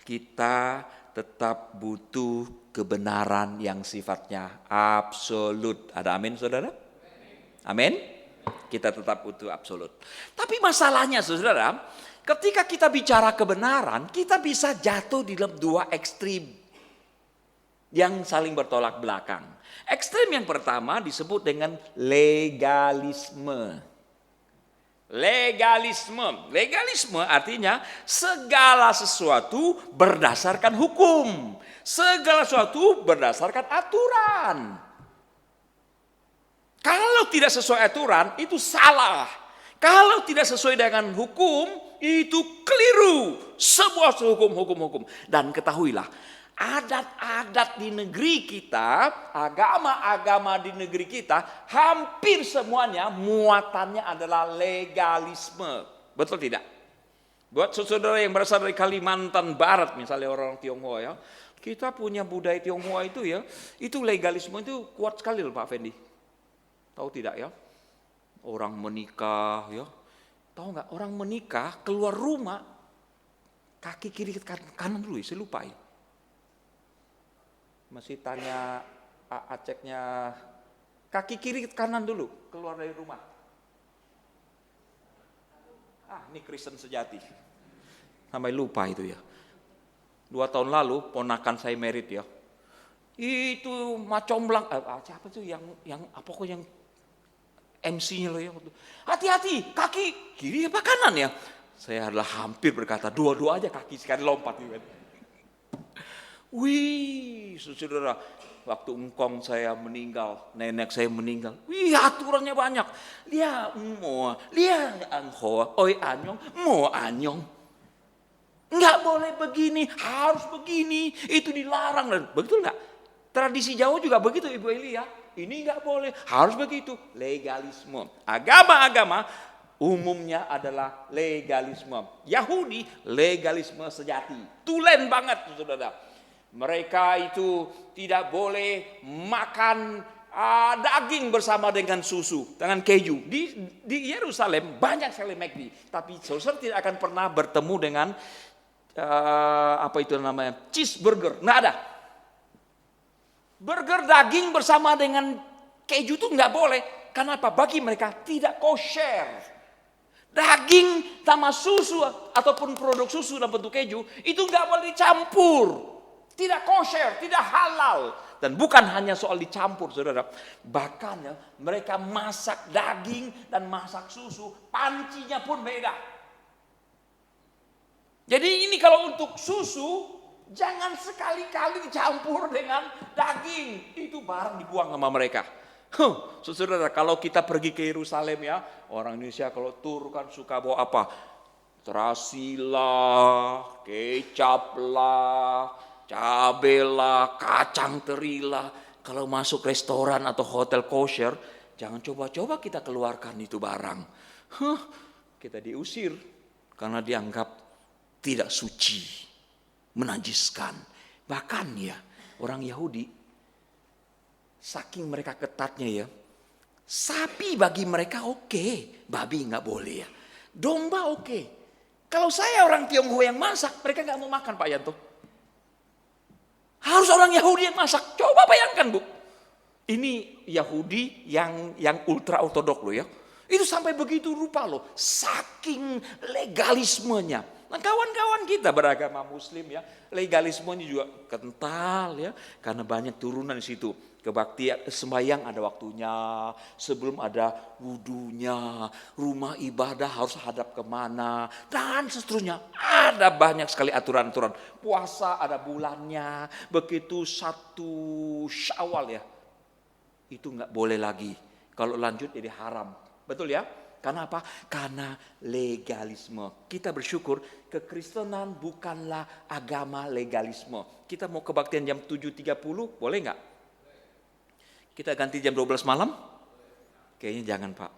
kita tetap butuh kebenaran yang sifatnya absolut. Ada amin saudara? Amin? Kita tetap butuh absolut. Tapi masalahnya saudara, ketika kita bicara kebenaran, kita bisa jatuh di dalam dua ekstrim yang saling bertolak belakang. Ekstrim yang pertama disebut dengan legalisme. Legalisme artinya segala sesuatu berdasarkan hukum. Segala sesuatu berdasarkan aturan. Kalau tidak sesuai aturan itu salah. Kalau tidak sesuai dengan hukum itu keliru. Sebuah hukum. Dan ketahuilah, adat-adat di negeri kita, agama-agama di negeri kita, hampir semuanya muatannya adalah legalisme. Betul tidak? Buat saudara yang berasal dari Kalimantan Barat, misalnya orang Tionghoa ya, kita punya budaya Tionghoa itu ya, itu legalisme itu kuat sekali loh Pak Fendi. Tahu tidak ya? Orang menikah ya, tahu nggak? Orang menikah keluar rumah, kaki kiri kanan dulu ya, saya lupa ya. Masih tanya Aceknya, kaki kiri kanan dulu keluar dari rumah. Ini Kristen sejati. Sampai lupa itu ya. 2 tahun lalu ponakan saya merit ya. Itu macomblang, siapa tuh yang pokoknya yang MC-nya loh ya. Hati-hati, kaki kiri apa kanan ya? Saya adalah hampir berkata dua-dua aja kaki sekali lompat gitu. Wih, saudara, waktu engkong saya meninggal, nenek saya meninggal. Wih, aturannya banyak. Lia angho, oi anyong, mo anyong. Enggak boleh begini, harus begini. Itu dilarang. Betul enggak? Tradisi Jawa juga begitu Ibu Elia. Ini enggak boleh, harus begitu. Legalisme. Agama-agama umumnya adalah legalisme. Yahudi legalisme sejati. Tulen banget saudara. Mereka itu tidak boleh makan daging bersama dengan susu, dengan keju. Di Yerusalem banyak sekali McD, tapi saudara tidak akan pernah bertemu dengan cheeseburger. Nggak ada. Burger daging bersama dengan keju itu nggak boleh. Kenapa? Bagi mereka tidak kosher. Daging sama susu ataupun produk susu dalam bentuk keju itu nggak boleh dicampur. Tidak kosher, tidak halal. Dan bukan hanya soal dicampur, saudara. Bahkan ya, mereka masak daging dan masak susu, pancinya pun beda. Jadi ini kalau untuk susu, jangan sekali-kali dicampur dengan daging. Itu barang dibuang sama mereka. Saudara, kalau kita pergi ke Yerusalem ya, orang Indonesia kalau tur kan suka bawa apa? Terasi lah, kecap lah, cabai lah, kacang teri lah. Kalau masuk restoran atau hotel kosher, jangan coba-coba kita keluarkan itu barang. Kita diusir karena dianggap tidak suci, menajiskan. Bahkan ya, orang Yahudi, saking mereka ketatnya ya, sapi bagi mereka oke, babi nggak boleh ya. Domba oke. Kalau saya orang Tionghoa yang masak, mereka nggak mau makan Pak Yanto. Harus orang Yahudi yang masak. Coba bayangkan Bu. Ini Yahudi yang ultra ortodok loh ya. Itu sampai begitu rupa loh. Saking legalismenya. Nah kawan-kawan kita beragama Muslim ya. Legalismenya juga kental ya. Karena banyak turunan di situ. Kebaktian sembahyang ada waktunya, sebelum ada wudunya, rumah ibadah harus hadap kemana, dan seterusnya. Ada banyak sekali aturan-aturan. Puasa ada bulannya, begitu 1 Syawal ya, itu nggak boleh lagi. Kalau lanjut jadi haram, betul ya? Karena apa? Karena legalisme. Kita bersyukur kekristenan bukanlah agama legalisme. Kita mau kebaktian jam 7.30, boleh nggak? Kita ganti jam 12 malam? Kayaknya jangan Pak.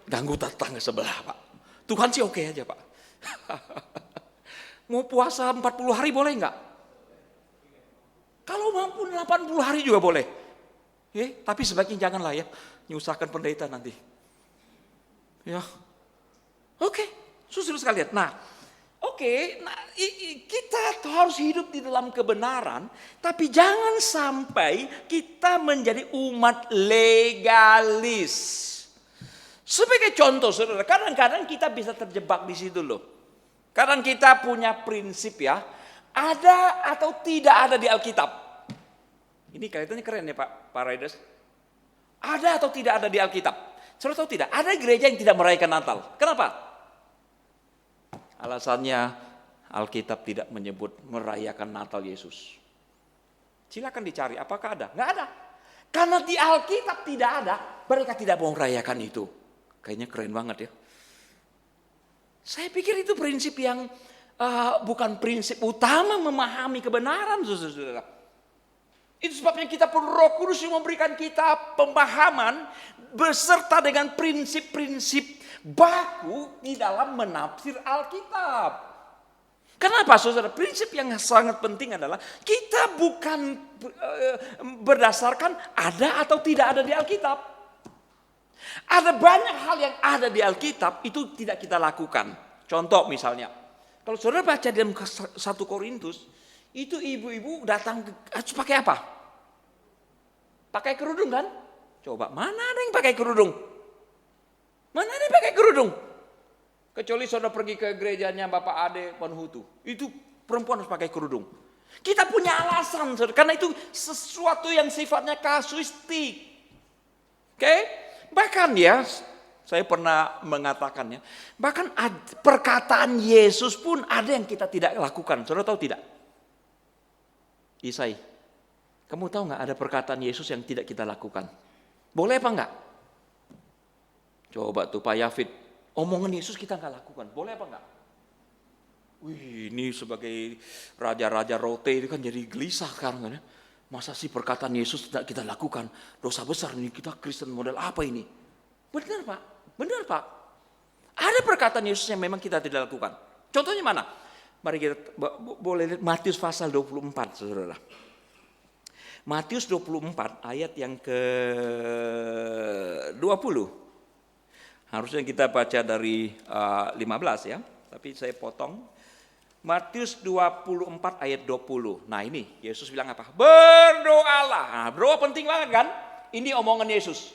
Ganggu tetangga sebelah Pak. Tuhan sih oke aja Pak. Mau puasa 40 hari boleh nggak? Kalau mampu 80 hari juga boleh. Tapi sebaiknya janganlah ya. Nyusahkan pendeta nanti. Ya, oke, saudara sekalian. Kita harus hidup di dalam kebenaran, tapi jangan sampai kita menjadi umat legalis. Sebagai contoh, saudara, kadang-kadang kita bisa terjebak di situ loh. Kadang kita punya prinsip ya, ada atau tidak ada di Alkitab. Ini kelihatannya keren ya Pak Riders. Ada atau tidak ada di Alkitab. Saudara tahu tidak? Ada gereja yang tidak merayakan Natal. Kenapa? Alasannya Alkitab tidak menyebut merayakan Natal Yesus. Silakan dicari, apakah ada? Nggak ada. Karena di Alkitab tidak ada, mereka tidak mau merayakan itu. Kayaknya keren banget ya. Saya pikir itu prinsip yang bukan prinsip utama memahami kebenaran, saudara-saudara. Itu sebabnya kita perlu Roh Kudus yang memberikan kita pemahaman beserta dengan prinsip-prinsip baku di dalam menafsir Alkitab. Kenapa saudara? Prinsip yang sangat penting adalah kita bukan berdasarkan ada atau tidak ada di Alkitab. Ada banyak hal yang ada di Alkitab itu tidak kita lakukan. Contoh misalnya, kalau saudara baca dalam 1 Korintus, itu ibu-ibu datang harus pakai apa? Pakai kerudung kan? Coba, mana ada yang pakai kerudung? Mana ada yang pakai kerudung? Kecuali saudara pergi ke gerejanya Bapak Ade Penhutu. Itu perempuan harus pakai kerudung. Kita punya alasan, saudara, karena itu sesuatu yang sifatnya kasuistik. Oke? Bahkan ya, saya pernah mengatakannya, bahkan perkataan Yesus pun ada yang kita tidak lakukan. Saudara tahu tidak? Isai, kamu tahu nggak ada perkataan Yesus yang tidak kita lakukan? Boleh apa enggak? Coba tuh Pak Yafid, omongan Yesus kita nggak lakukan, boleh apa enggak? Wih, ini sebagai raja-raja rote itu kan jadi gelisah sekarang kan ya. Masa sih perkataan Yesus tidak kita lakukan? Dosa besar nih, kita Kristen model apa ini? Benar Pak, benar Pak. Ada perkataan Yesus yang memang kita tidak lakukan. Contohnya mana? Mari kita boleh lihat Matius pasal 24, saudara. Matius 24 ayat yang ke-20. Harusnya kita baca dari 15 ya, tapi saya potong. Matius 24 ayat 20. Nah ini Yesus bilang apa? Berdoalah. Nah, berdoa penting banget kan? Ini omongan Yesus.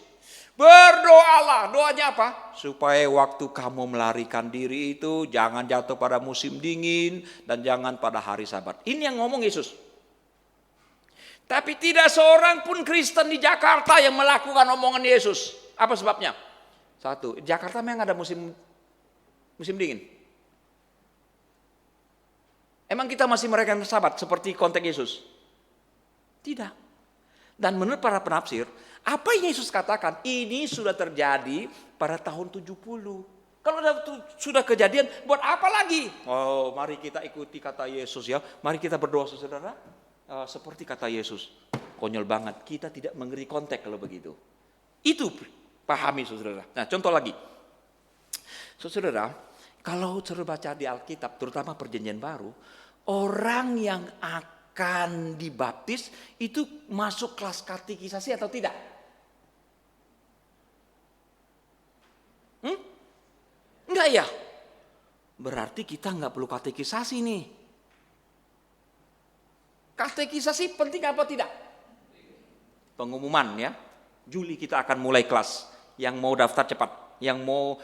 Berdoalah. Doanya apa? Supaya waktu kamu melarikan diri itu jangan jatuh pada musim dingin dan jangan pada hari Sabat. Ini yang ngomong Yesus. Tapi tidak seorang pun Kristen di Jakarta yang melakukan omongan Yesus. Apa sebabnya? Satu, Jakarta memang ada musim dingin. Emang kita masih merayakan Sabat seperti konteks Yesus? Tidak. Dan menurut para penafsir, apa yang Yesus katakan ini sudah terjadi pada tahun 70. Kalau sudah kejadian, buat apa lagi? Oh, mari kita ikuti kata Yesus ya. Mari kita berdoa, saudara. Seperti kata Yesus. Konyol banget. Kita tidak mengerti konteks kalau begitu. Itu pahami, saudara. Nah, contoh lagi. Saudara, kalau saudara baca di Alkitab, terutama Perjanjian Baru, orang yang akan dibaptis itu masuk kelas katekisasi atau tidak? Enggak ya? Berarti kita enggak perlu katekisasi nih. Katekisasi penting apa tidak? Pengumuman ya. Juli kita akan mulai kelas. Yang mau daftar cepat. Yang mau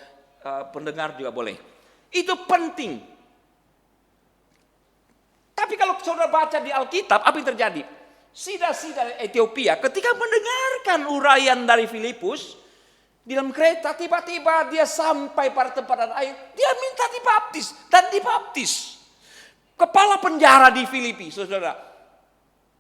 pendengar juga boleh. Itu penting. Tapi kalau saudara baca di Alkitab, apa yang terjadi? Sida-sida Ethiopia ketika mendengarkan uraian dari Filipus, di dalam kereta tiba-tiba dia sampai pada tempat air, dia minta dibaptis dan dibaptis. Kepala penjara di Filipi, saudara.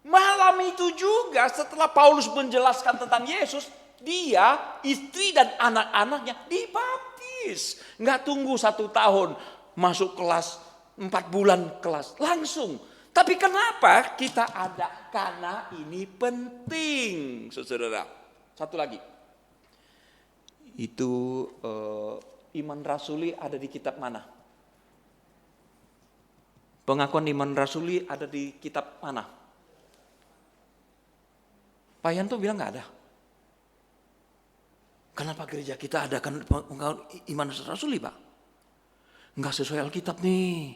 Malam itu juga setelah Paulus menjelaskan tentang Yesus, dia, istri dan anak-anaknya dibaptis. Nggak tunggu 1 tahun masuk kelas, 4 bulan kelas, langsung. Tapi kenapa kita ada? Karena ini penting, saudara. Satu lagi. Itu iman rasuli ada di kitab mana? Pengakuan iman rasuli ada di kitab mana? Pak Yanto bilang nggak ada. Kenapa gereja kita ada kan pengakuan iman rasuli, Pak? Nggak sesuai Alkitab nih.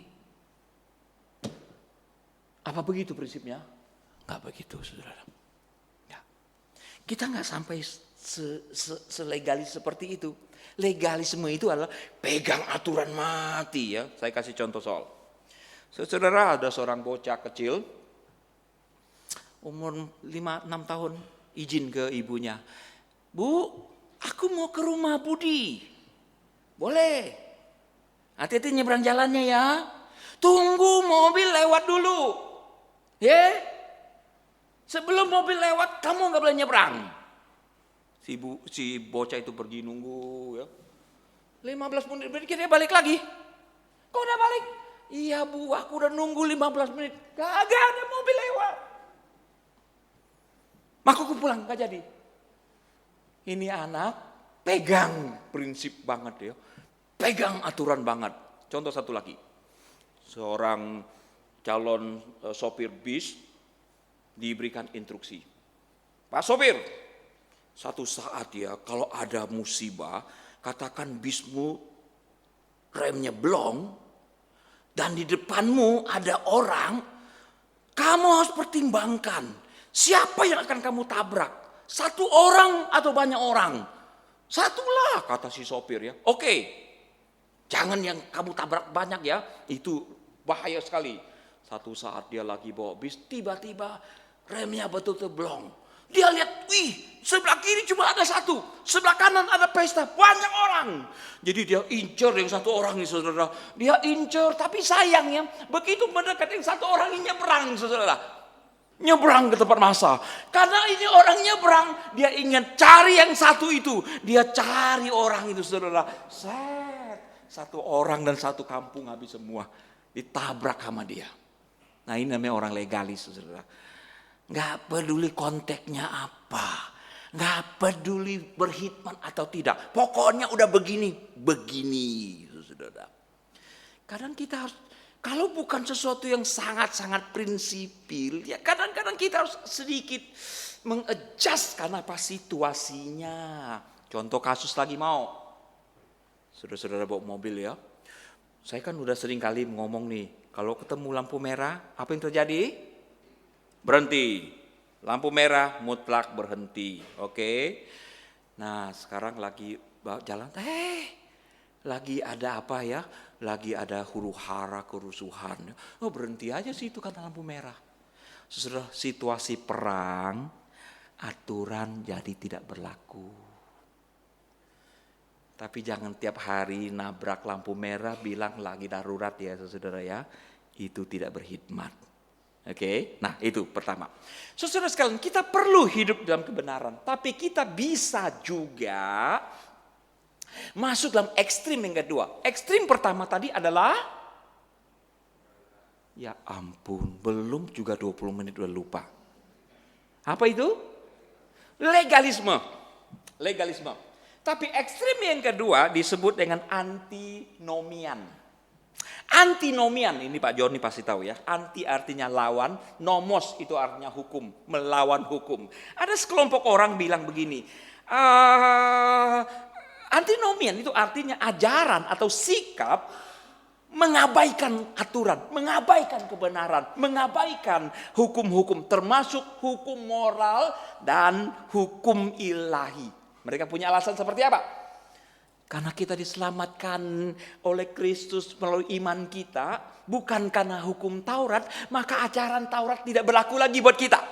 Apa begitu prinsipnya? Nggak begitu, saudara. Ya. Kita nggak sampai selegalis seperti itu. Legalisme itu adalah pegang aturan mati ya. Saya kasih contoh soal. Saudara, ada seorang bocah kecil umur 5-6 tahun izin ke ibunya. Bu, aku mau ke rumah Budi. Boleh. Hati-hati nyebrang jalannya ya. Tunggu mobil lewat dulu. Ya. Sebelum mobil lewat kamu nggak boleh nyebrang. Si bocah itu pergi nunggu ya. 15 menit berikutnya dia balik lagi. Kok udah balik? Iya bu, aku udah nunggu 15 menit. Gak ada mobil lewat. Maka aku pulang, gak jadi. Ini anak pegang prinsip banget ya. Pegang aturan banget. Contoh satu lagi. Seorang calon sopir bis diberikan instruksi. Pak sopir, satu saat ya kalau ada musibah, katakan bismu remnya blong dan di depanmu ada orang, kamu harus pertimbangkan siapa yang akan kamu tabrak. Satu orang atau banyak orang? Satulah, kata si sopir ya. Oke, jangan yang kamu tabrak banyak ya, itu bahaya sekali. Satu saat dia lagi bawa bis, tiba-tiba remnya betul-betul blong. Dia lihat, wih, sebelah kiri cuma ada satu, sebelah kanan ada pesta, banyak orang. Jadi dia incer yang satu orang nih saudara. Dia incer, tapi sayangnya begitu mendekat yang satu orang ini nyebrang saudara. Nyebrang ke tempat masa. Karena ini orang nyebrang, dia ingin cari yang satu itu. Dia cari orang itu saudara. Satu orang dan satu kampung habis semua. Ditabrak sama dia. Nah ini namanya orang legalis saudara. Gak peduli konteksnya apa. Gak peduli berkhidmat atau tidak. Pokoknya udah begini. Saudara. Kadang kita harus, kalau bukan sesuatu yang sangat-sangat prinsipil, ya kadang-kadang kita harus sedikit mengadjust karena apa situasinya. Contoh kasus lagi mau. Saudara-saudara bawa mobil ya. Saya kan udah sering kali ngomong nih, kalau ketemu lampu merah, apa yang terjadi? Berhenti. Lampu merah mutlak berhenti. Oke. Nah sekarang lagi jalan. Lagi ada apa ya? Lagi ada huru hara kerusuhan. Oh berhenti aja sih itu kata lampu merah. Saudara, situasi perang, aturan jadi tidak berlaku. Tapi jangan tiap hari nabrak lampu merah bilang lagi darurat ya saudara ya. Itu tidak berkhidmat. Oke, nah itu pertama. Saudara sekalian, kita perlu hidup dalam kebenaran. Tapi kita bisa juga masuk dalam ekstrim yang kedua. Ekstrim pertama tadi adalah, ya ampun, belum juga 20 menit udah lupa. Apa itu? Legalisme. Legalisme. Tapi ekstrim yang kedua disebut dengan antinomian. Antinomian, ini Pak Joni pasti tahu ya. Anti artinya lawan, nomos itu artinya hukum, melawan hukum. Ada sekelompok orang bilang begini, antinomian itu artinya ajaran atau sikap mengabaikan aturan, mengabaikan kebenaran, mengabaikan hukum-hukum, termasuk hukum moral dan hukum ilahi. Mereka punya alasan seperti apa? Karena kita diselamatkan oleh Kristus melalui iman kita, bukan karena hukum Taurat, maka ajaran Taurat tidak berlaku lagi buat kita.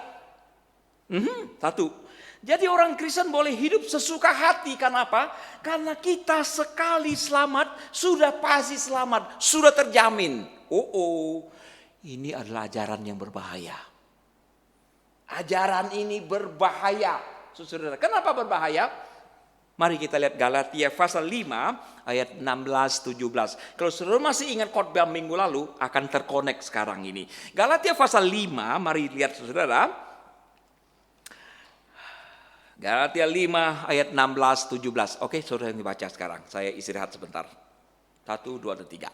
Satu. Jadi orang Kristen boleh hidup sesuka hati, karena apa? Karena kita sekali selamat, sudah pasti selamat, sudah terjamin. Ini adalah ajaran yang berbahaya. Ajaran ini berbahaya. Saudara, kenapa berbahaya? Mari kita lihat Galatia pasal 5 ayat 16-17. Kalau saudara masih ingat khotbah minggu lalu, akan terkonek sekarang ini. Galatia pasal 5, mari lihat saudara. Galatia 5 ayat 16-17. Oke, saudara yang dibaca sekarang. Saya istirahat sebentar. 1, 2, dan 3.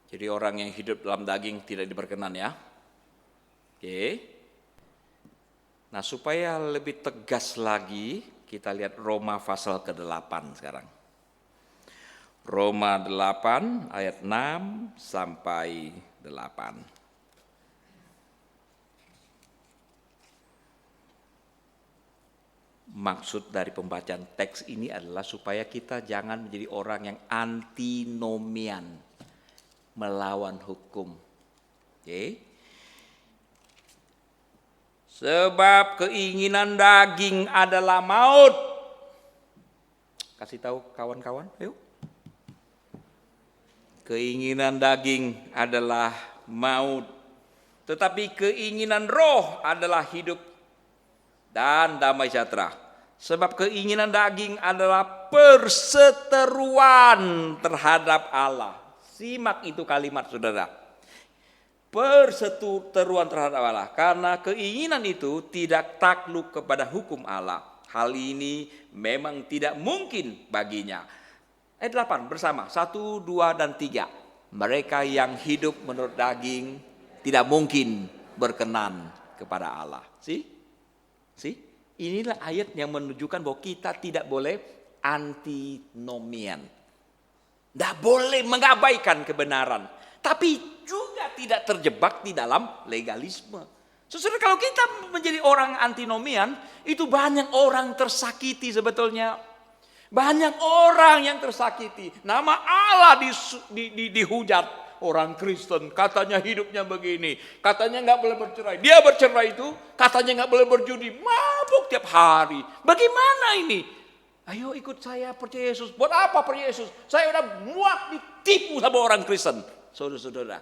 Jadi orang yang hidup dalam daging tidak diperkenan ya. Oke. Nah supaya lebih tegas lagi, kita lihat Roma pasal ke-8 sekarang. Roma 8 ayat 6 sampai 8. Maksud dari pembacaan teks ini adalah supaya kita jangan menjadi orang yang antinomian, melawan hukum. Oke. Sebab keinginan daging adalah maut. Kasih tahu kawan-kawan, yuk. Keinginan daging adalah maut. Tetapi keinginan roh adalah hidup dan damai sejahtera. Sebab keinginan daging adalah perseteruan terhadap Allah. Simak itu kalimat saudara. Perseteruan terhadap Allah. Karena keinginan itu tidak takluk kepada hukum Allah. Hal ini memang tidak mungkin baginya. Ayat 8 bersama. 1, 2, dan 3. Mereka yang hidup menurut daging tidak mungkin berkenan kepada Allah. See? Inilah ayat yang menunjukkan bahwa kita tidak boleh antinomian. Tidak boleh mengabaikan kebenaran. Tapi juga tidak terjebak di dalam legalisme. Saudara, kalau kita menjadi orang antinomian, itu banyak orang tersakiti sebetulnya. Banyak orang yang tersakiti. Nama Allah dihujat. Orang Kristen katanya hidupnya begini. Katanya nggak boleh bercerai. Dia bercerai itu katanya nggak boleh berjudi. Mabuk tiap hari. Bagaimana ini? Ayo ikut saya percaya Yesus. Buat apa percaya Yesus? Saya udah muak ditipu sama orang Kristen. Saudara-saudara.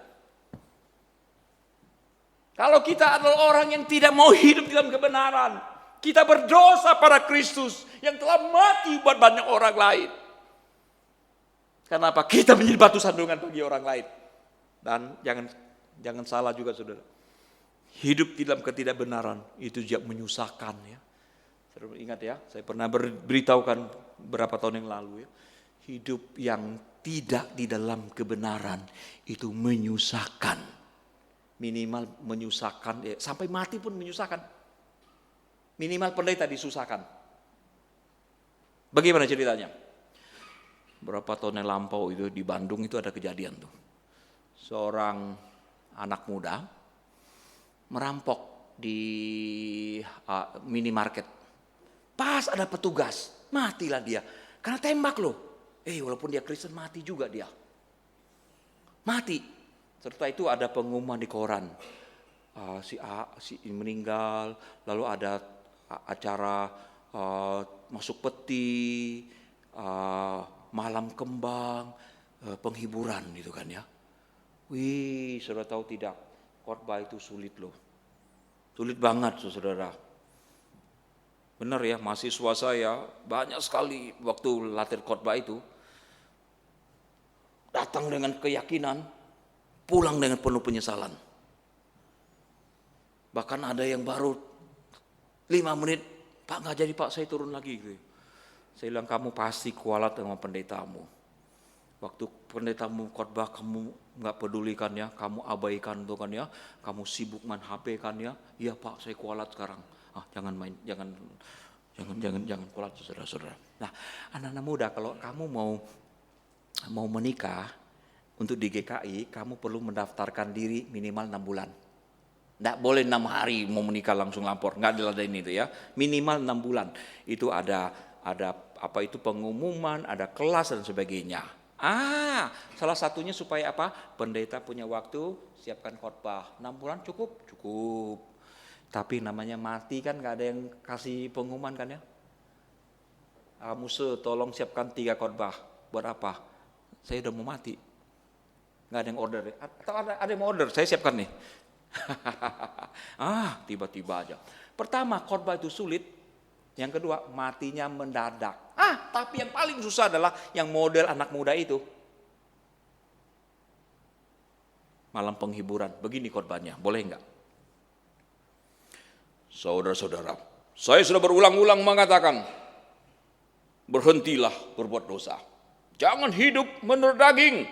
Kalau kita adalah orang yang tidak mau hidup dalam kebenaran. Kita berdosa pada Kristus yang telah mati buat banyak orang lain. Kenapa? Kita menjadi batu sandungan bagi orang lain. Dan jangan salah juga saudara. Hidup di dalam ketidakbenaran itu juga menyusahkan ya. Saudara ingat ya, saya pernah beritahukan beberapa tahun yang lalu ya. Hidup yang tidak di dalam kebenaran itu menyusahkan. Minimal menyusahkan ya, sampai mati pun menyusahkan. Minimal pendeta disusahkan. Bagaimana ceritanya? Berapa tahun yang lampau itu di Bandung itu ada kejadian tuh. Seorang anak muda merampok di minimarket. Pas ada petugas, matilah dia. Karena tembak loh. Walaupun dia Kristen mati juga dia. Mati. Serta itu ada pengumuman di koran. Si ini meninggal, lalu ada acara masuk peti, malam kembang, penghiburan gitu kan ya. Wih, saudara tahu tidak, khotbah itu sulit loh. Sulit banget saudara. Benar ya, mahasiswa saya banyak sekali waktu latihan khotbah itu. Datang dengan keyakinan, pulang dengan penuh penyesalan. Bahkan ada yang baru 5 menit, Pak nggak jadi Pak, saya turun lagi gitu. Saya bilang kamu pasti kualat sama pendetamu. Waktu pendetamu khotbah kamu nggak pedulikan ya, kamu abaikan tuh kan ya, kamu sibuk main HP kan ya. Iya Pak, saya kualat sekarang. Jangan kualat saudara-saudara. Nah, anak-anak muda kalau kamu mau menikah untuk di GKI, kamu perlu mendaftarkan diri minimal 6 bulan. Nggak boleh 6 hari mau menikah langsung lapor, nggak diladain itu ya. Minimal 6 bulan. Itu ada apa itu pengumuman, ada kelas dan sebagainya. Salah satunya supaya apa? Pendeta punya waktu siapkan khotbah. 6 bulan cukup. Tapi namanya mati kan nggak ada yang kasih pengumuman kan ya. Muse tolong siapkan 3 khotbah. Buat apa? Saya udah mau mati. Nggak ada yang order. Atau ada yang mau order, saya siapkan nih. Tiba-tiba aja. Pertama, khotbah itu sulit. Yang kedua, matinya mendadak. Tapi yang paling susah adalah yang model anak muda itu. Malam penghiburan. Begini khotbahnya, boleh enggak? Saudara-saudara, saya sudah berulang-ulang mengatakan, berhentilah berbuat dosa. Jangan hidup menurut daging.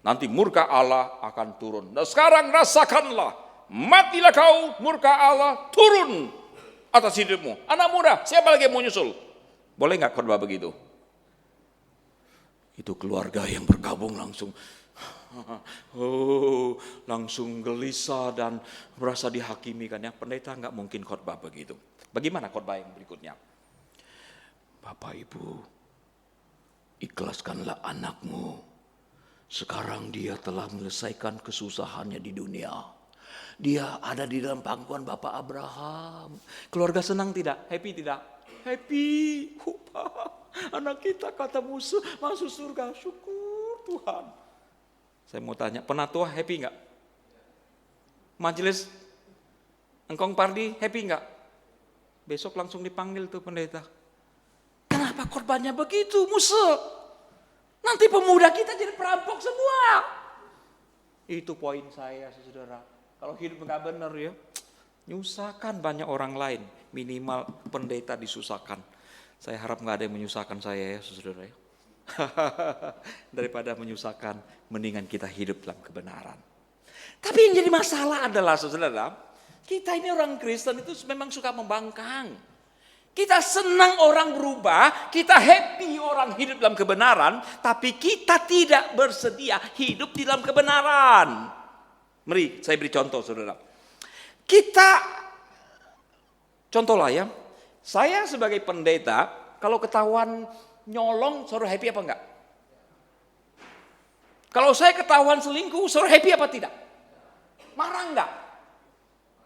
Nanti murka Allah akan turun. Nah sekarang rasakanlah, matilah kau, murka Allah turun atas hidupmu. Anak muda, siapa lagi yang mau nyusul? Boleh nggak khotbah begitu? Itu keluarga yang bergabung langsung langsung gelisah dan merasa dihakimi kan ya. Pendeta nggak mungkin khotbah begitu. Bagaimana khotbah yang berikutnya? Bapak Ibu, ikhlaskanlah anakmu. Sekarang dia telah menyelesaikan kesusahannya di dunia. Dia ada di dalam pangkuan Bapak Abraham. Keluarga senang tidak? Happy tidak? Happy. Anak kita kata musuh masuk surga. Syukur Tuhan. Saya mau tanya, penatua happy enggak? Majelis Engkong Pardi happy enggak? Besok langsung dipanggil tuh pendeta. Kenapa korbannya begitu musuh? Nanti pemuda kita jadi perampok semua. Itu poin saya saudara. Kalau hidup enggak benar ya, nyusahkan banyak orang lain. Minimal pendeta disusahkan. Saya harap enggak ada yang menyusahkan saya ya saudara ya. Daripada menyusahkan, mendingan kita hidup dalam kebenaran. Tapi yang jadi masalah adalah saudara, kita ini orang Kristen itu memang suka membangkang. Kita senang orang berubah, kita happy orang hidup dalam kebenaran, tapi kita tidak bersedia hidup di dalam kebenaran. Mari saya beri contoh saudara. Contohlah ya, saya sebagai pendeta, kalau ketahuan nyolong, saudara happy apa enggak? Kalau saya ketahuan selingkuh, saudara happy apa tidak? Marah enggak?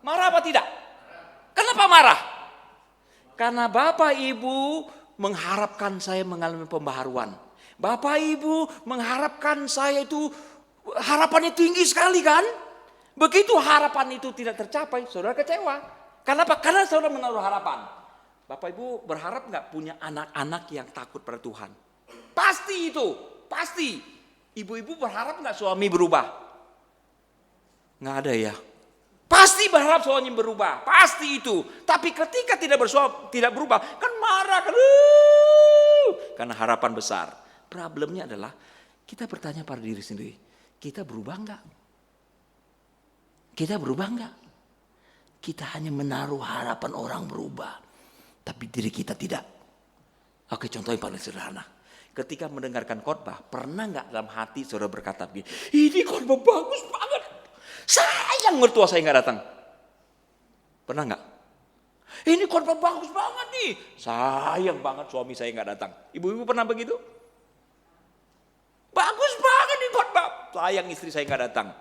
Marah apa tidak? Kenapa marah? Karena Bapak Ibu mengharapkan saya mengalami pembaharuan. Bapak Ibu mengharapkan saya itu, harapannya tinggi sekali kan? Begitu harapan itu tidak tercapai, saudara kecewa. Kenapa? Karena saudara menaruh harapan. Bapak Ibu berharap nggak punya anak-anak yang takut pada Tuhan? Pasti itu, pasti. Ibu-ibu berharap nggak suami berubah? Nggak ada ya. Pasti berharap suami berubah, pasti itu. Tapi ketika tidak berubah, kan marah kan? Karena harapan besar. Problemnya adalah kita bertanya pada diri sendiri, kita berubah nggak? Kita berubah nggak? Kita hanya menaruh harapan orang berubah. Tapi diri kita tidak. Oke, contoh yang paling sederhana. ketika mendengarkan khotbah, pernah nggak dalam hati saudara berkata begini, ini khotbah bagus banget, sayang mertua saya nggak datang? Pernah nggak? Ini khotbah bagus banget nih, sayang banget suami saya nggak datang. Ibu-ibu pernah begitu? Bagus banget nih khotbah, sayang istri saya nggak datang.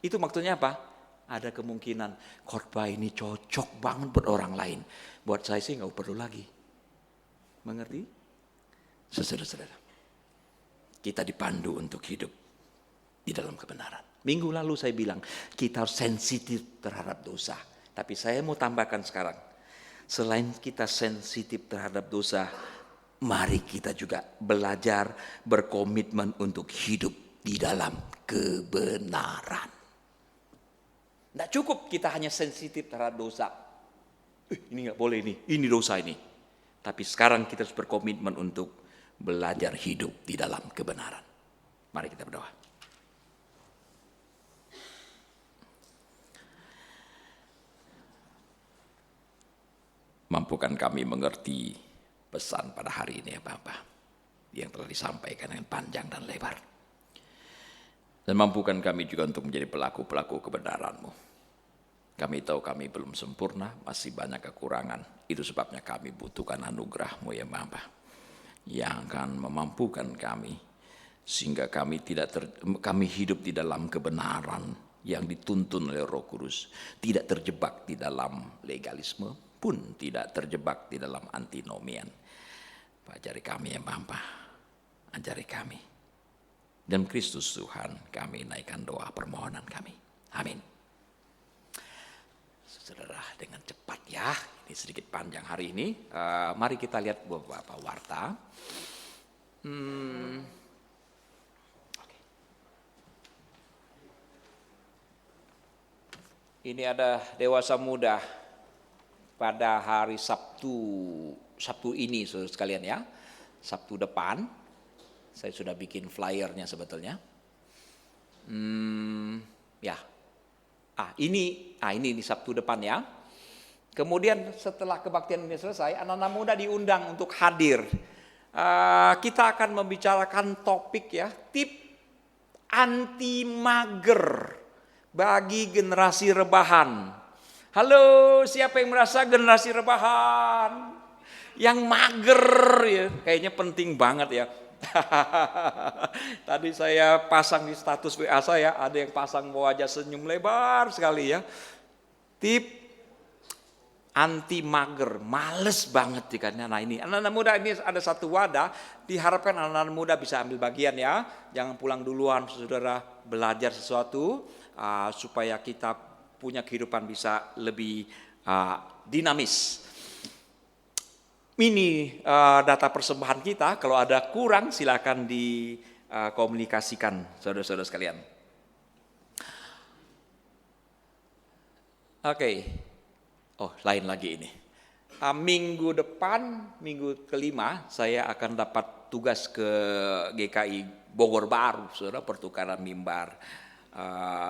Itu maksudnya apa? Ada kemungkinan khotbah ini cocok banget buat orang lain, buat saya sih nggak perlu lagi. Mengerti? Saudara-saudara, kita dipandu untuk hidup di dalam kebenaran. Minggu lalu saya bilang kita harus sensitif terhadap dosa. Tapi saya mau tambahkan sekarang, selain kita sensitif terhadap dosa, mari kita juga belajar berkomitmen untuk hidup di dalam kebenaran. Tidak cukup kita hanya sensitif terhadap dosa. Ini nggak boleh ini dosa ini. Tapi sekarang kita harus berkomitmen untuk belajar hidup di dalam kebenaran. Mari kita berdoa. Mampukan kami mengerti pesan pada hari ini ya Bapak, yang telah disampaikan dengan panjang dan lebar. Dan mampukan kami juga untuk menjadi pelaku-pelaku kebenaran-Mu. Kami tahu kami belum sempurna, masih banyak kekurangan. Itu sebabnya kami butuhkan anugerah-Mu ya Bapak, yang akan memampukan kami sehingga kami kami hidup di dalam kebenaran yang dituntun oleh Roh Kudus, tidak terjebak di dalam legalisme, pun tidak terjebak di dalam antinomian. Ajari kami ya Bapa, ajari kami. Dan Kristus Tuhan, kami naikkan doa permohonan kami. Amin. Saudara, dengan cepat ya, ini sedikit panjang hari ini. Mari kita lihat beberapa warta. Okay. Ini ada dewasa muda pada hari Sabtu ini saudara sekalian ya. Sabtu depan. Saya sudah bikin flyernya sebetulnya. Ya. Ini di Sabtu depan ya. Kemudian setelah kebaktian ini selesai, anak-anak muda diundang untuk hadir. Kita akan membicarakan topik ya, tip anti mager bagi generasi rebahan. Halo, siapa yang merasa generasi rebahan? Yang mager ya, kayaknya penting banget ya. Tadi saya pasang di status WA saya, ada yang pasang wajah senyum lebar sekali ya. Tip anti mager, males banget ikannya. Nah ini anak-anak muda ini ada satu wadah, diharapkan anak-anak muda bisa ambil bagian ya. Jangan pulang duluan saudara, belajar sesuatu supaya kita punya kehidupan bisa lebih dinamis. Ini data persembahan kita, kalau ada kurang silakan dikomunikasikan saudara-saudara sekalian. Oke. Oh, lain lagi ini. Minggu depan, minggu kelima, saya akan dapat tugas ke GKI Bogor Baru, saudara, pertukaran mimbar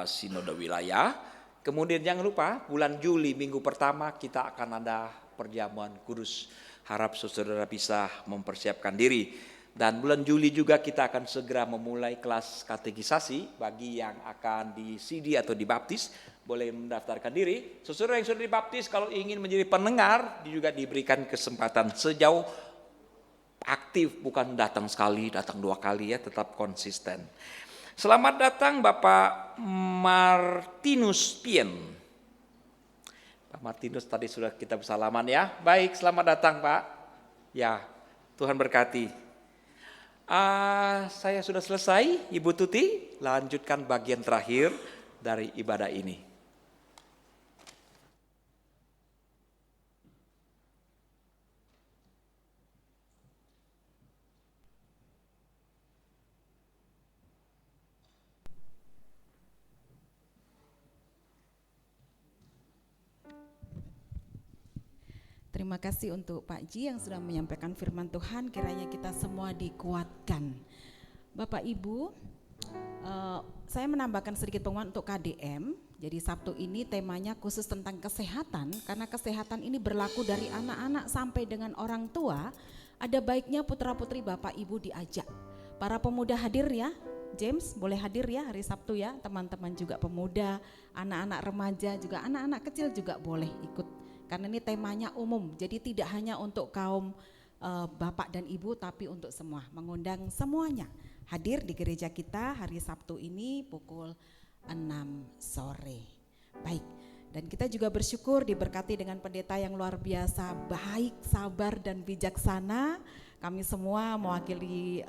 sinode wilayah. Kemudian jangan lupa, bulan Juli minggu pertama kita akan ada perjamuan kudus. Harap saudara bisa mempersiapkan diri. Dan bulan Juli juga kita akan segera memulai kelas katekisasi bagi yang akan di CD atau dibaptis. Boleh mendaftarkan diri. Saudara yang sudah dibaptis kalau ingin menjadi pendengar juga diberikan kesempatan sejauh aktif, bukan datang sekali, datang 2 kali ya, tetap konsisten. Selamat datang Bapak Martinus Pien. Pak Martinus tadi sudah kita bersalaman ya. Baik, selamat datang Pak. Ya, Tuhan berkati. Saya sudah selesai, Ibu Tuti. Lanjutkan bagian terakhir dari ibadah ini. Terima kasih untuk Pak Ji yang sudah menyampaikan firman Tuhan, kiranya kita semua dikuatkan. Bapak Ibu, saya menambahkan sedikit pengumuman untuk KDM. Jadi Sabtu ini temanya khusus tentang kesehatan, karena kesehatan ini berlaku dari anak-anak sampai dengan orang tua. ada baiknya putra-putri Bapak Ibu diajak. Para pemuda hadir ya, James boleh hadir ya hari Sabtu ya, teman-teman juga pemuda, anak-anak remaja juga, anak-anak kecil juga boleh ikut. Karena ini temanya umum, jadi tidak hanya untuk kaum Bapak dan Ibu tapi untuk semua, mengundang semuanya hadir di gereja kita hari Sabtu ini pukul 6 sore. Baik, dan kita juga bersyukur diberkati dengan pendeta yang luar biasa, baik, sabar dan bijaksana. Kami semua mewakili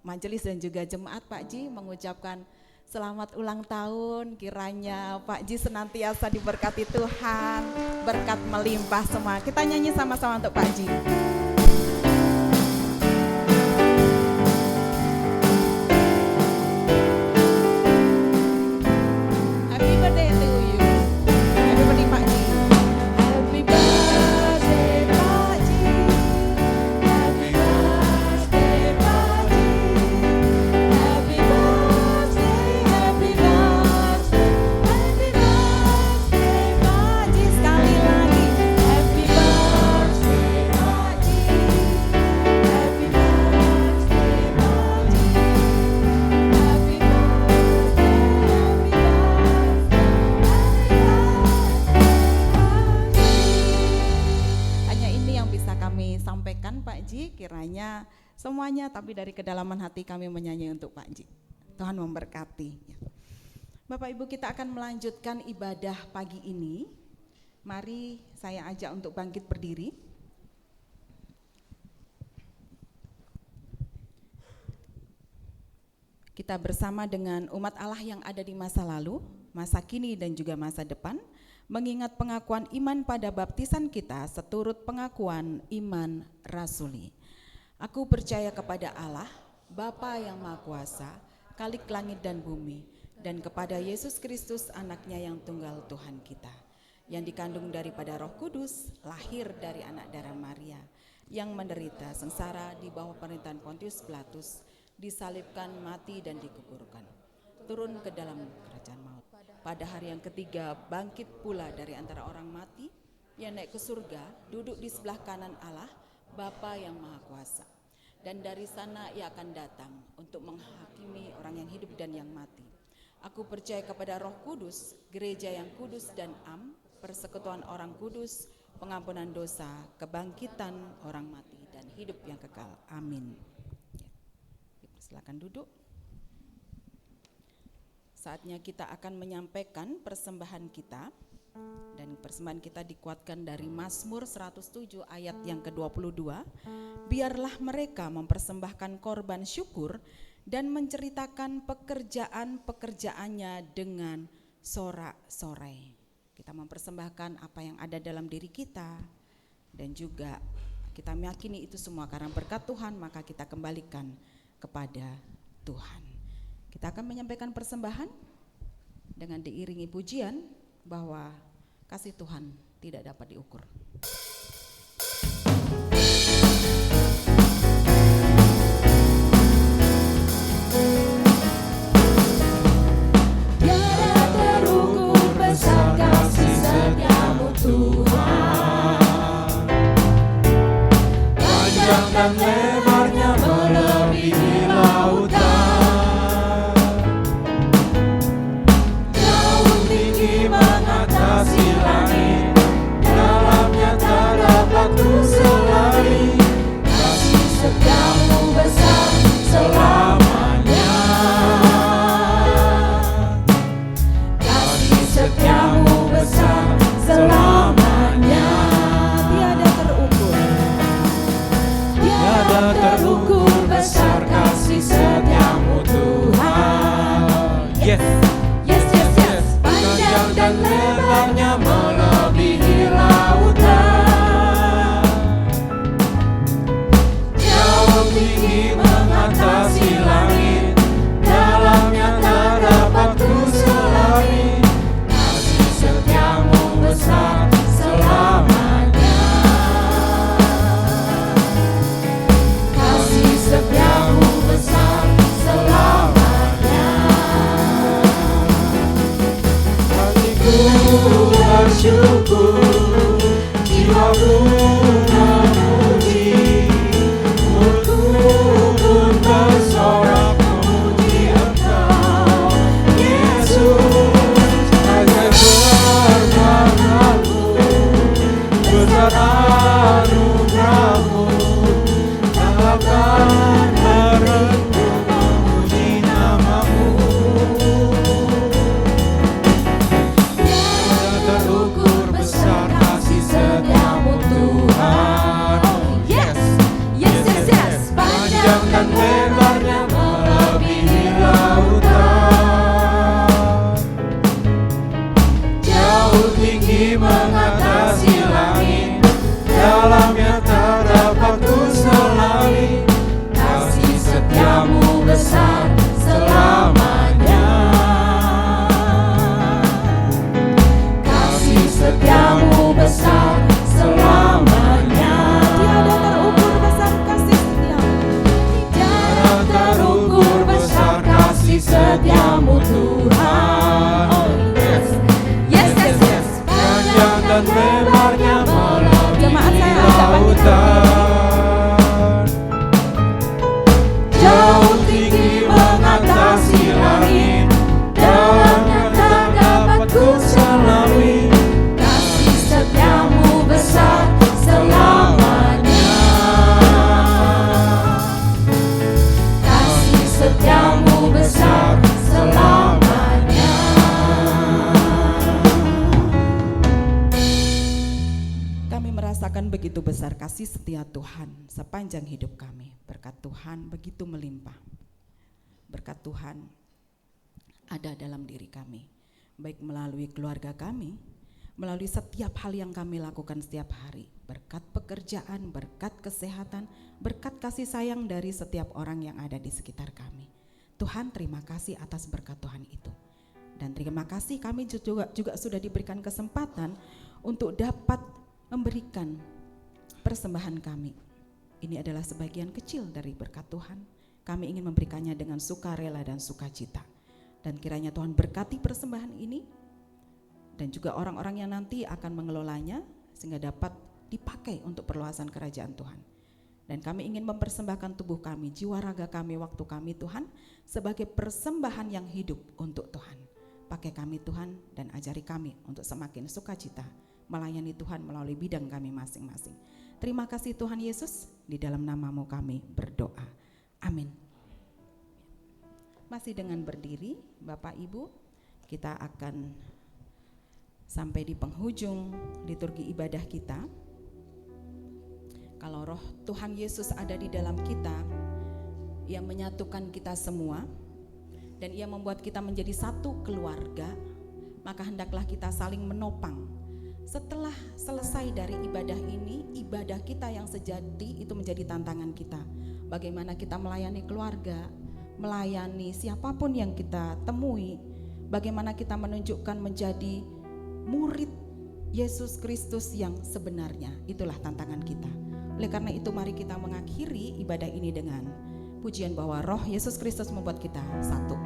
majelis dan juga jemaat Pak Ji mengucapkan selamat ulang tahun. Kiranya Pak Ji senantiasa diberkati Tuhan, berkat melimpah semua. Kita nyanyi sama-sama untuk Pak Ji. Happy birthday to you. Happy birthday Pak Ji. Happy birthday Pak Ji. Happy birthday Pak Ji. Happy birthday, happy birthday, happy birthday Pak Ji. Sekali lagi. Happy birthday Pak Ji. Happy birthday Pak Ji. Happy Hanya ini yang bisa kami sampaikan Pak Ji, kiranya semuanya tapi dari kedalaman hati kami menyanyi untuk Pak Ji. Tuhan memberkati. Bapak Ibu, kita akan melanjutkan ibadah pagi ini. Mari saya ajak untuk bangkit berdiri. Kita bersama dengan umat Allah yang ada di masa lalu, masa kini dan juga masa depan, mengingat pengakuan iman pada baptisan kita seturut pengakuan iman rasuli. Aku percaya kepada Allah, Bapa yang Maha Kuasa, Khalik langit dan bumi, dan kepada Yesus Kristus anaknya yang tunggal Tuhan kita, yang dikandung daripada Roh Kudus, lahir dari anak darah Maria, yang menderita sengsara di bawah pemerintahan Pontius Pilatus, disalibkan, mati dan dikuburkan, turun ke dalam kerajaan maut. Pada hari yang ketiga bangkit pula dari antara orang mati, ia naik ke surga, duduk di sebelah kanan Allah, Bapa yang Maha Kuasa. Dan dari sana ia akan datang untuk menghakimi orang yang hidup dan yang mati. Aku percaya kepada Roh Kudus, gereja yang kudus dan persekutuan orang kudus, pengampunan dosa, kebangkitan orang mati dan hidup yang kekal. Amin. Silakan duduk. Saatnya kita akan menyampaikan persembahan kita, dan persembahan kita dikuatkan dari Mazmur 107 ayat yang ke-22. Biarlah mereka mempersembahkan korban syukur dan menceritakan pekerjaan-pekerjaannya dengan sorak-sorai. Kita mempersembahkan apa yang ada dalam diri kita, dan juga kita meyakini itu semua karena berkat Tuhan, maka kita kembalikan kepada Tuhan. Kita akan menyampaikan persembahan dengan diiringi pujian bahwa kasih Tuhan tidak dapat diukur. Tiada terukur besar kasih setiamu Tuhan, panjang dan lebarnya melebihi lautan, jauh tinggi mengatasi langit, dalamnya tak dapat kuselari. Kasih setiamu besar selamanya, kasih setiamu besar selamanya. Tiada terukur, tiada terukur besar kasih setiamu Tuhan. Yes. Yes, yes, yes. Panjang dan lebarnya melebihi lautan, jauh tinggi mengatasi langit, dalamnya tak dapat kuselari. Kasih setiamu besar selamanya, kasih setiamu besar selamanya. Hatiku bersyukur, jiwaku memuji Tuhan sepanjang hidup kami. Berkat Tuhan begitu melimpah. Berkat Tuhan ada dalam diri kami, baik melalui keluarga kami, melalui setiap hal yang kami lakukan setiap hari. Berkat pekerjaan, berkat kesehatan, berkat kasih sayang dari setiap orang yang ada di sekitar kami. Tuhan, terima kasih atas berkat Tuhan itu. Dan terima kasih kami juga sudah diberikan kesempatan untuk dapat memberikan persembahan kami. Ini adalah sebagian kecil dari berkat Tuhan. Kami ingin memberikannya dengan sukarela dan sukacita. Dan kiranya Tuhan berkati persembahan ini dan juga orang-orang yang nanti akan mengelolanya sehingga dapat dipakai untuk perluasan kerajaan Tuhan. Dan kami ingin mempersembahkan tubuh kami, jiwa raga kami, waktu kami Tuhan sebagai persembahan yang hidup untuk Tuhan. Pakai kami Tuhan dan ajari kami untuk semakin sukacita melayani Tuhan melalui bidang kami masing-masing. Terima kasih Tuhan Yesus, di dalam nama-Mu kami berdoa. Amin. Masih dengan berdiri, Bapak Ibu, kita akan sampai di penghujung liturgi ibadah kita. Kalau roh Tuhan Yesus ada di dalam kita, Ia menyatukan kita semua dan Ia membuat kita menjadi satu keluarga, maka hendaklah kita saling menopang. Setelah selesai dari ibadah ini, ibadah kita yang sejati itu menjadi tantangan kita. Bagaimana kita melayani keluarga, melayani siapapun yang kita temui, bagaimana kita menunjukkan menjadi murid Yesus Kristus yang sebenarnya. Itulah tantangan kita. Oleh karena itu mari kita mengakhiri ibadah ini dengan pujian bahwa roh Yesus Kristus membuat kita satu.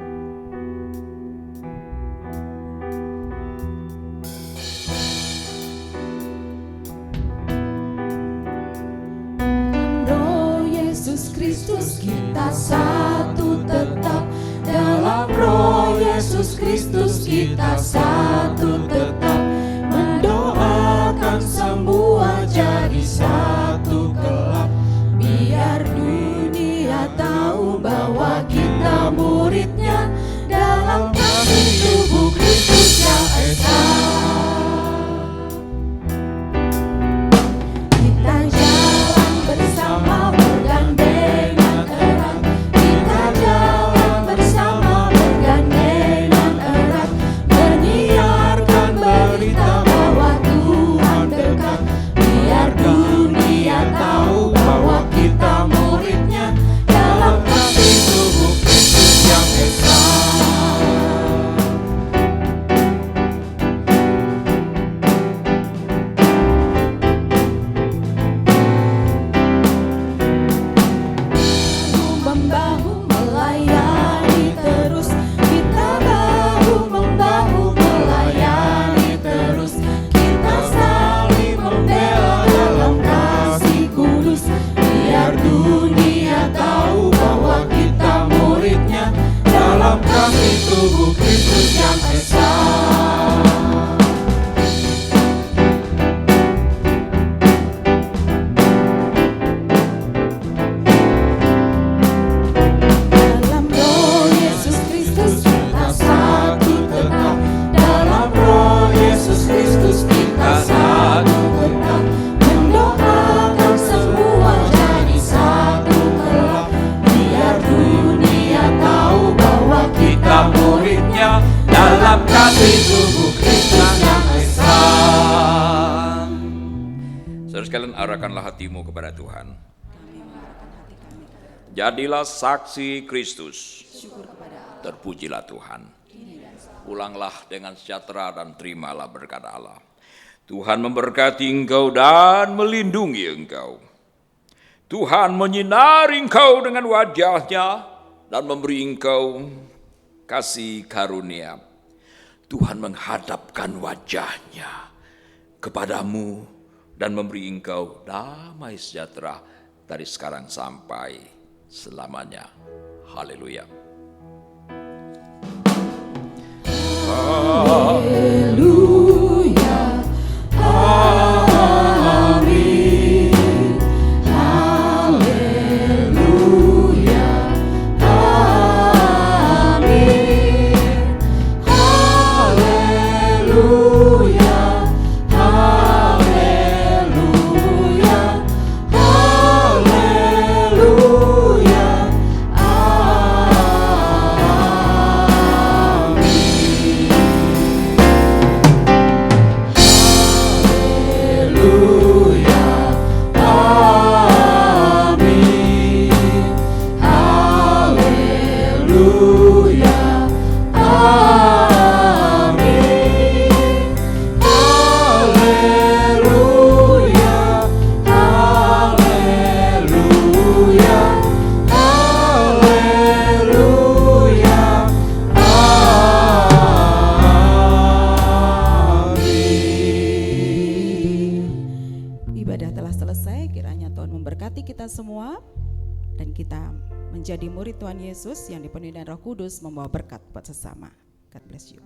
Roh Yesus Kristus kita satu tetap. Dalam roh Yesus Kristus kita satu tetap. Mendoakan semua jadi satu kelak. Biar dunia tahu bahwa kita muridnya dalam kasih tubuh Kristus yang esa. Kita jalan bersama bergandengan erat. Kita jalan bersama bergandengan erat. Menyiarkan berita bahwa Tuhan dekat. Biar dunia tahu bahwa kita muridnya dalam kasih tubuh Kristus yang esa. Bahu-membahu melayani terus. Kita bahu-membahu melayani terus. Kita saling membela dalam kasih kudus. Biar dunia tahu bahwa kita muridnya dalam kasih tubuh Kristus yang esa. Dalam roh Yesus Kristus kita satu tetap. Dalam roh Yesus Kristus kita satu tetap. Mendoakan semua jadi satu kelak. Biar dunia tahu bahwa kita muridnya dalam kasih tubuh Kristus yang esa. Saudara sekalian, arahkanlah hatimu kepada Tuhan. Jadilah saksi Kristus. Terpujilah Tuhan. Pulanglah dengan sejahtera dan terimalah berkat Allah. Tuhan memberkati engkau dan melindungi engkau. Tuhan menyinari engkau dengan wajah-Nya dan memberi engkau kasih karunia. Tuhan menghadapkan wajah-Nya kepadamu dan memberi engkau damai sejahtera dari sekarang sampai selamanya. Haleluya. Haleluya. Amin. Haleluya. Amin. Haleluya. Haleluya. Haleluya. Tuhan memberkati kita semua dan kita menjadi murid Tuhan Yesus yang dipenuhi dengan Roh Kudus, membawa berkat buat sesama. God bless you.